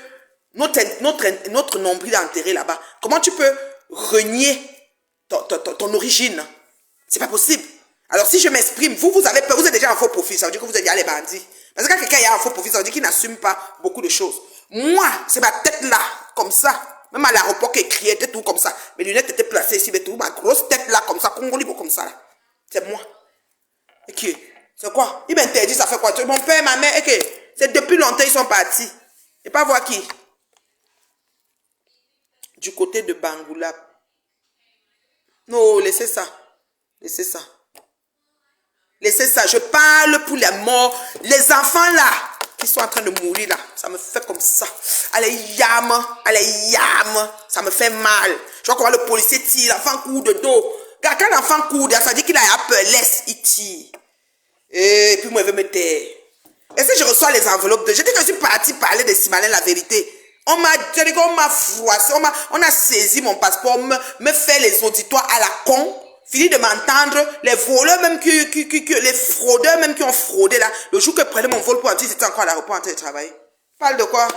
notre nombril est enterré là-bas. Comment tu peux renier ton origine? C'est pas possible. Alors, si je m'exprime, vous avez peur, vous êtes déjà en faux profil, ça veut dire que vous êtes déjà les bandits. Parce que quand quelqu'un est en faux profil, ça veut dire qu'il n'assume pas beaucoup de choses. Moi, c'est ma tête là, comme ça. Même à l'aéroport qui criait, était tout comme ça. Mes lunettes étaient placées ici, mais tout, ma grosse tête là, comme ça, Congo comme ça. C'est moi. Ok. C'est quoi? Il m'interdit, ça fait quoi? Mon père, ma mère, ok. C'est depuis longtemps, ils sont partis. Et pas voir qui? Du côté de Bangoula. Non, laissez ça. Laissez ça. Laissez ça. Je parle pour les morts. Les enfants là, qui sont en train de mourir là, ça me fait comme ça. Allez, yam. Ça me fait mal. Je vois comment le policier tire, l'enfant court de dos. Quand l'enfant court, ça dit qu'il a peur. Laisse, il tire. Et puis moi, je vais me taire. Et si je reçois les enveloppes de... Je dis que je suis parti parler de Simalin la vérité. On m'a froissé, on a saisi mon passeport, me fait les auditoires à la con. Fini de m'entendre, les voleurs même les fraudeurs même qui ont fraudé là, le jour que je prenais mon vol pour entrer, c'était encore à l'aéroport en train de travailler. Parle de quoi?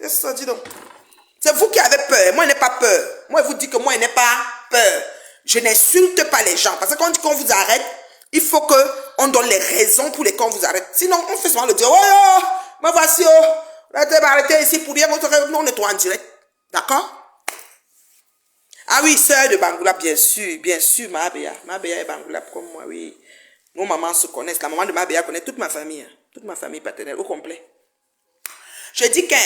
C'est ça, dis donc. C'est vous qui avez peur, moi je n'ai pas peur. Moi je vous dis que moi je n'ai pas peur. Je n'insulte pas les gens, parce que quand on dit qu'on vous arrête, il faut qu'on donne les raisons pour lesquelles on vous arrête. Sinon, on fait souvent le dire, oh, me voici, on a été arrêté ici pour rien, on est en direct. D'accord? Ah oui, sœur de Bangoula, bien sûr, Mabéa. Mabéa est Bangoula comme moi, oui. Nos mamans se connaissent. La maman de Mabéa connaît toute ma famille paternelle, au complet. Je dis qu'un,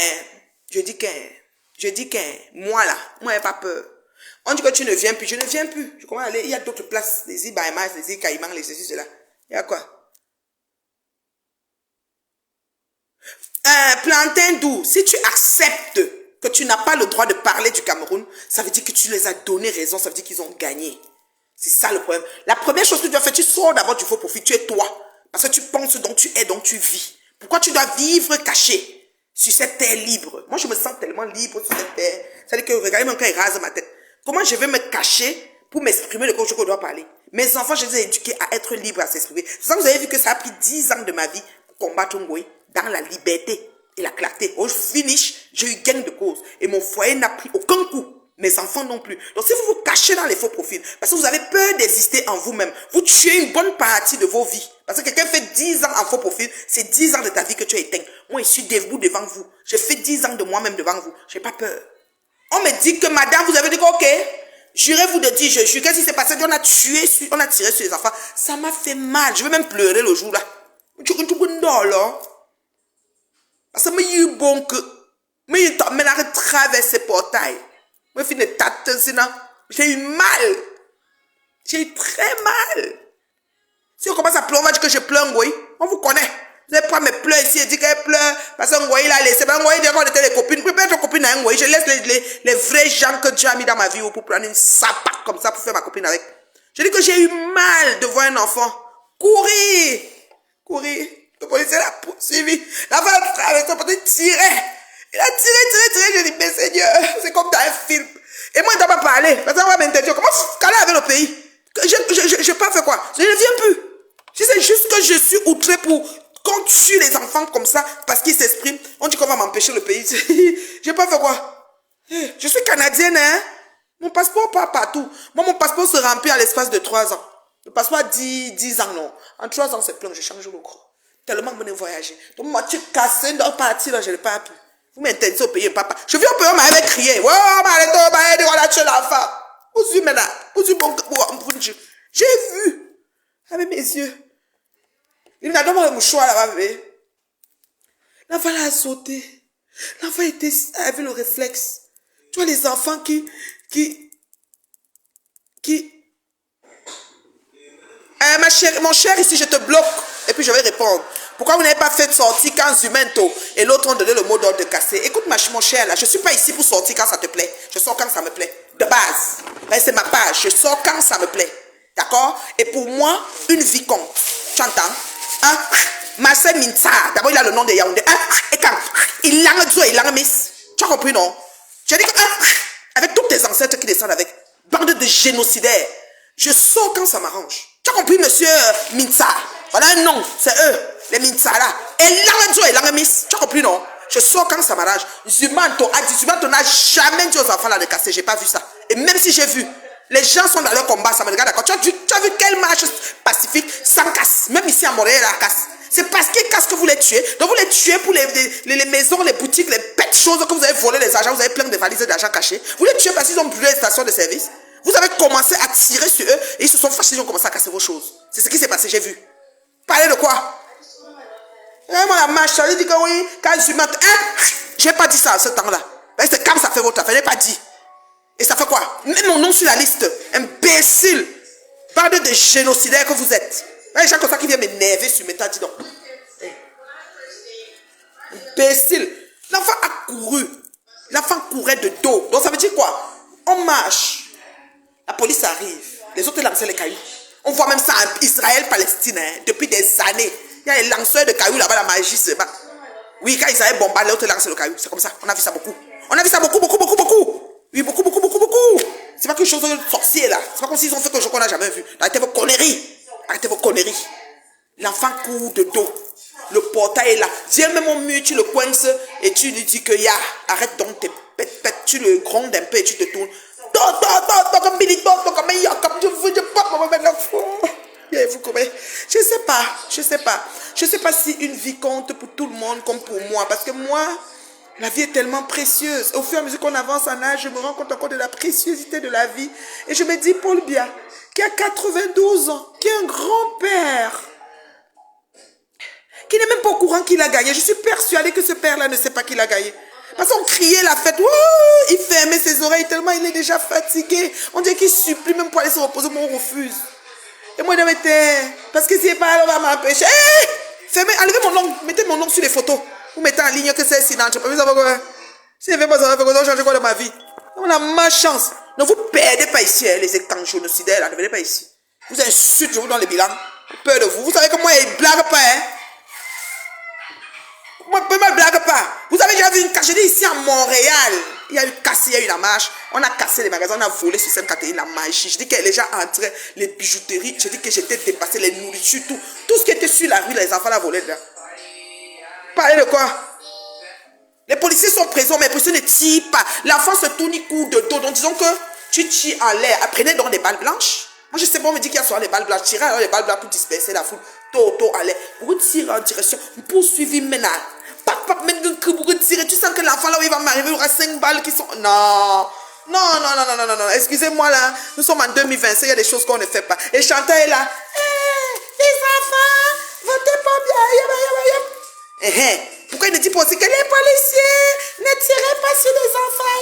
moi là, moi j'ai pas peur. On dit que tu ne viens plus, je ne viens plus. Je commence à aller, il y a d'autres places, les îles Bahamas, les îles Caïmans, les ceci, cela. Il y a quoi? Plantain doux, si tu acceptes que tu n'as pas le droit de parler du Cameroun, ça veut dire que tu les as donné raison, ça veut dire qu'ils ont gagné. C'est ça le problème. La première chose que tu dois faire, tu sors d'abord du faux profit, tu es toi. Parce que tu penses donc tu es, donc tu vis. Pourquoi tu dois vivre caché sur cette terre libre? Moi, je me sens tellement libre sur cette terre. C'est-à-dire que, regardez même quand il rase ma tête. Comment je vais me cacher pour m'exprimer le cours que je dois parler? Mes enfants, je les ai éduqués à être libres, à s'exprimer. C'est ça que vous avez vu que ça a pris 10 ans de ma vie pour combattre Ngoï dans la liberté et la clarté. Au finish, j'ai eu gain de cause. Et mon foyer n'a pris aucun coup. Mes enfants non plus. Donc si vous vous cachez dans les faux profils, parce que vous avez peur d'exister en vous-même, vous tuez une bonne partie de vos vies. Parce que quelqu'un fait 10 ans en faux profil, c'est 10 ans de ta vie que tu as éteint. Moi, je suis debout devant vous. J'ai fait 10 ans de moi-même devant vous. J'ai pas peur. On me dit que madame, vous avez dit que ok, jurez-vous de dire, je jure, qu'est-ce qui s'est passé? On a tiré sur les enfants. Ça m'a fait mal. Je vais même pleurer le jour là. Parce que je suis bon que je traverse ce portail. J'ai eu mal. J'ai eu très mal. Si on commence à pleurer, on va dire que je pleure, oui. On vous connaît. Vous n'allez pas me pleurer ici et dire qu'elle pleure. Parce que Ngoï l'a laissé. Ngoï dit qu'on était les copines. Prépare ton copine à Ngoï. Je laisse les vrais gens que Dieu a mis dans ma vie pour prendre une sapate comme ça pour faire ma copine avec. Je dis que j'ai eu mal de voir un enfant courir. Le policier l'a poursuivi. La femme traversée, son pote tirait. Il a tiré. Je dis, mais Seigneur, c'est comme dans un film. Et moi, il ne doit pas parler. Parce qu'on va m'interdire. Comment caler avec le pays? Je n'ai pas fait quoi? Je ne viens plus. Si c'est juste que je suis outré pour qu'on tue les enfants comme ça parce qu'ils s'expriment, on dit qu'on va m'empêcher le pays. Je n'ai pas fait quoi? Je suis canadienne, hein? Mon passeport part partout. Moi, mon passeport se remplit à l'espace de 3 ans. Le passeport 10 ans, non. En 3 ans, c'est plein. Je change le corps. Tellement que je voyager. Donc, moi, tu casses dans partie là, je n'ai pas pu. Vous m'interdisez au pays, papa. Je viens au pays, on m'avait crié. On a tué l'enfant. J'ai vu. Avec mes yeux. Il m'a donné un mouchoir là-bas, bébé. La femme a sauté. L'enfant avait le réflexe. Tu vois les enfants ma chérie, mon cher, ici, je te bloque. Et puis je vais répondre. Pourquoi vous n'avez pas fait sortir quand Zumento et l'autre ont donné le mot d'ordre de casser? Écoute, mon cher, là, je ne suis pas ici pour sortir quand ça te plaît. Je sors quand ça me plaît. De base. C'est ma page. Je sors quand ça me plaît. D'accord? Et pour moi, une vie compte. Tu entends? Hein? Marcel Minta. D'abord, il a le nom de Yaoundé. Et quand? Il l'a dit, il l'a mis. Tu as compris, non? Je dis que, avec tous tes ancêtres qui descendent avec, bande de génocidaires, je sors quand ça m'arrange. Tu as compris, monsieur Minta? Voilà un nom, c'est eux, les Minta là. Et l'angle et l'angle miss. Tu as compris, non? Je sors quand ça m'arrange. Zumanto a dit, Zumanto n'a jamais dit aux enfants là de casser. J'ai pas vu ça. Et même si j'ai vu, les gens sont dans leur combat, ça me regarde d'accord. Tu as vu quelle marche pacifique sans casse? Même ici à Montréal, la casse. C'est parce qu'ils cassent que vous les tuez. Donc vous les tuez pour les maisons, les boutiques, les bêtes choses que vous avez volé les agents. Vous avez plein de valises d'argent cachées. Vous les tuez parce qu'ils ont brûlé les stations de service. Vous avez commencé à tirer sur eux et ils se sont fâchés, ils ont commencé à casser vos choses. C'est ce qui s'est passé, j'ai vu. Parler de quoi? Moi la marche, ça veut dire que oui, quand je suis maintenant, j'ai pas dit ça à ce temps-là. C'est comme ça fait votre affaire, j'ai pas dit. Et ça fait quoi? Mets mon nom sur la liste. Imbécile. Bande de génocidaires que vous êtes. Les gens comme ça qui viennent m'énerver sur mes tas, dis donc. Imbécile. L'enfant a couru. L'enfant courait de dos. Donc ça veut dire quoi? On marche. La police arrive. Les autres lancent les cailloux. On voit même ça en Israël-Palestine. Depuis des années. Il y a les lanceurs de cailloux là-bas, la magie se bat. Oui, quand Israël bombarde, les autres lancent le caillou. C'est comme ça. On a vu ça beaucoup. On a vu ça beaucoup. Oui, beaucoup. C'est pas quelque chose de sorcier là. C'est pas comme s'ils ont fait quelque chose qu'on n'a jamais vu. Arrêtez vos conneries. L'enfant court de dos. Le portail est là. Viens même au mur, tu le coinces et tu lui dis que ya, arrête donc tes pètes. Tu le grondes un peu et tu te tournes. Je sais pas si une vie compte pour tout le monde comme pour moi. Parce que moi, la vie est tellement précieuse. Au fur et à mesure qu'on avance en âge, je me rends compte encore de la préciosité de la vie. Et je me dis, Paul Biya, qui a 92 ans, qui est un grand-père, qui n'est même pas au courant qu'il a gagné. Je suis persuadée que ce père-là ne sait pas qu'il a gagné. Parce qu'on criait la fête, il fermait ses oreilles tellement il est déjà fatigué. On dirait qu'il supplie même pour aller se reposer, mais on refuse. Et moi, je m'étais, parce que si pas, on va m'empêcher. Fermez, enlevez mon nom, mettez mon nom sur les photos. Vous mettez en ligne que c'est sinon. Je ne sais pas savoir quoi. Si je ne fais pas ça, je vais changer quoi dans ma vie. On a ma chance. Ne vous perdez pas ici, les étangs génocidaires, ne venez pas ici. Vous insultez, je vous donne les bilans. Peur de vous. Vous savez que moi, il ne blague pas, Moi, ne me blague pas. Vous avez déjà vu une casse. Je dis ici à Montréal. Il y a eu casse, il y a eu la marche. On a cassé les magasins, on a volé sur Sainte-Catherine la magie. Je dis que les gens entraient, les bijouteries. Je dis que j'étais dépassé, les nourritures, tout. Tout ce qui était sur la rue, les enfants la volaient dedans. Parlez de quoi? Les policiers sont présents, mais les policiers ne tirent pas. L'enfant se tourne, il court de dos. Donc disons que tu tires en l'air. Apprenez donc des balles blanches. Moi je sais pas, on me dit qu'il y a souvent des balles blanches. Tirez alors les balles blanches pour disperser la foule. Tôt en l'air. Vous tirez en direction. Vous poursuivez maintenant. Vous tirez. Tu sens que l'enfant là où il va m'arriver, il y aura 5 balles qui sont. Non. Excusez-moi là. Nous sommes en 2025, il y a des choses qu'on ne fait pas. Et Chantal est là. Les enfants, votez pas bien. Pourquoi il ne dit pas aussi que les policiers ne tirez pas sur les enfants?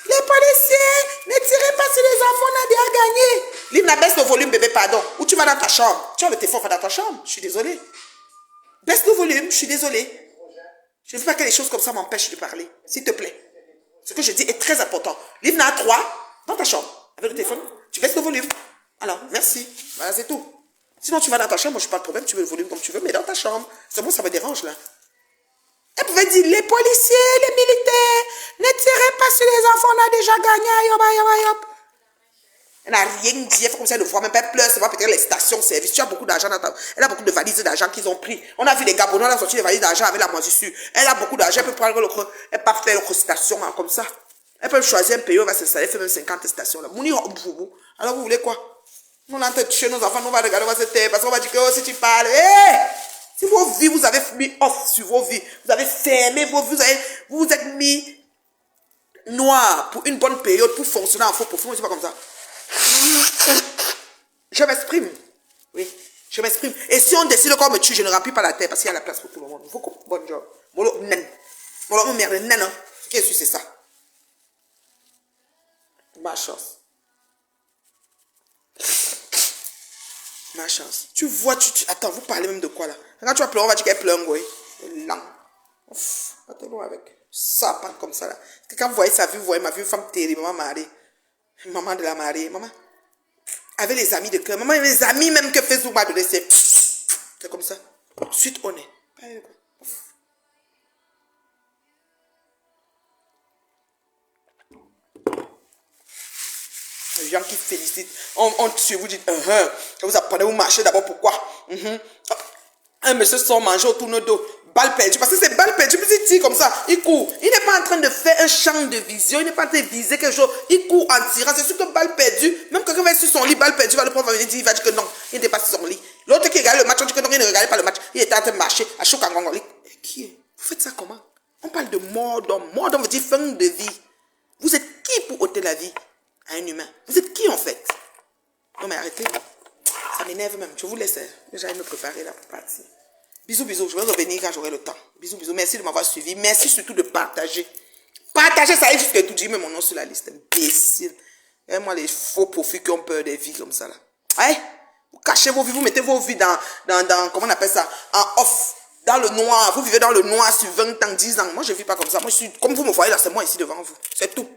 Les policiers ne tirez pas sur les enfants, on a déjà gagné. Livna, baisse le volume, bébé, pardon. Ou tu vas dans ta chambre. Tu as le téléphone, va dans ta chambre. Je suis désolée. Baisse le volume, je suis désolée. Je ne veux pas que les choses comme ça m'empêchent de parler. S'il te plaît. Ce que je dis est très important. Livna, à 3, dans ta chambre. Avec le téléphone, tu baisses le volume. Alors, merci. Voilà, c'est tout. Sinon, tu vas dans ta chambre, moi, je n'ai pas de problème, tu mets le volume comme tu veux, mais dans ta chambre. C'est bon, ça me dérange, là. Elle pouvait dire, les policiers, les militaires, ne tirez pas sur les enfants, on a déjà gagné, Elle n'a rien dit, elle fait comme ça, elle ne voit même pas, elle pleure, ça va peut-être les stations-service. Tu as beaucoup d'argent dans ta... Elle a beaucoup de valises d'argent qu'ils ont pris. On a vu les Gabonais, on a sorti les valises d'argent avec la moisissure. Elle a beaucoup d'argent, elle peut prendre elle peut faire l'autre station comme ça. Elle peut choisir un pays, elle va s'installer, elle fait même 50 stations là. Alors vous voulez quoi? Nous, on est en train de tuer nos enfants, nous on va regarder, on va se taire, parce qu'on va dire que oh, si tu parles, si vos vies, vous avez mis off sur vos vies, vous avez fermé vos vies, vous vous êtes mis noir pour une bonne période, pour fonctionner en faux profond, je ne sais pas comme ça. Je m'exprime. Oui, je m'exprime. Et si on décide qu'on me tue, je ne remplis pas la terre parce qu'il y a la place pour tout le monde. Bonne job. Voilà, mon merde, non, non. Qu'est-ce que c'est ça? Ma chance. Ma chance. Tu vois, attends, vous parlez même de quoi là? Quand tu vas pleurer, on va dire qu'elle pleure, oui. Lent. Ouf, attends avec. Ça, pas comme ça là. Que quand vous voyez sa vie, vous voyez ma vie, une femme terrible, maman mariée. Maman de la mariée, maman. Avec les amis de cœur. Maman, les amis même que Facebook m'a donné, c'est comme ça. Suite honnête. Les gens qui félicitent, on sur vous dit, vous apprenez, vous marchez d'abord, pourquoi? Un monsieur sort manger autour de dos, balle perdue, parce que c'est balle perdue, puis il tire comme ça, il court. Il n'est pas en train de faire un champ de vision, il n'est pas en train de viser quelque chose, il court en tirant, c'est sûr que balle perdue, même quelqu'un va être sur son lit, balle perdue, va le prendre, va venir dire, il va dire que non, il n'était pas sur son lit. L'autre qui regarde le match, on dit que non, il ne regardait pas le match, il était en train de marcher à Chokangon. Qui est? Vous faites ça comment? On parle de mort d'homme veut dire fin de vie. Vous êtes qui pour ôter la vie à un humain? Vous êtes qui en fait? Non mais arrêtez. Ça m'énerve même. Je vous laisse. J'allais me préparer là pour partir. Bisous, bisous. Je vais revenir quand j'aurai le temps. Bisous, bisous. Merci de m'avoir suivi. Merci surtout de partager. Partager, ça arrive jusqu'à tout dire. Mets mon nom sur la liste. Imbécile. Et moi, les faux profits qui ont peur des vies comme ça là. Allez, vous cachez vos vies. Vous mettez vos vies dans comment on appelle ça? En off. Dans le noir. Vous vivez dans le noir sur 20 ans, 10 ans. Moi, je ne vis pas comme ça. Moi, je suis, comme vous me voyez là, c'est moi ici devant vous. C'est tout.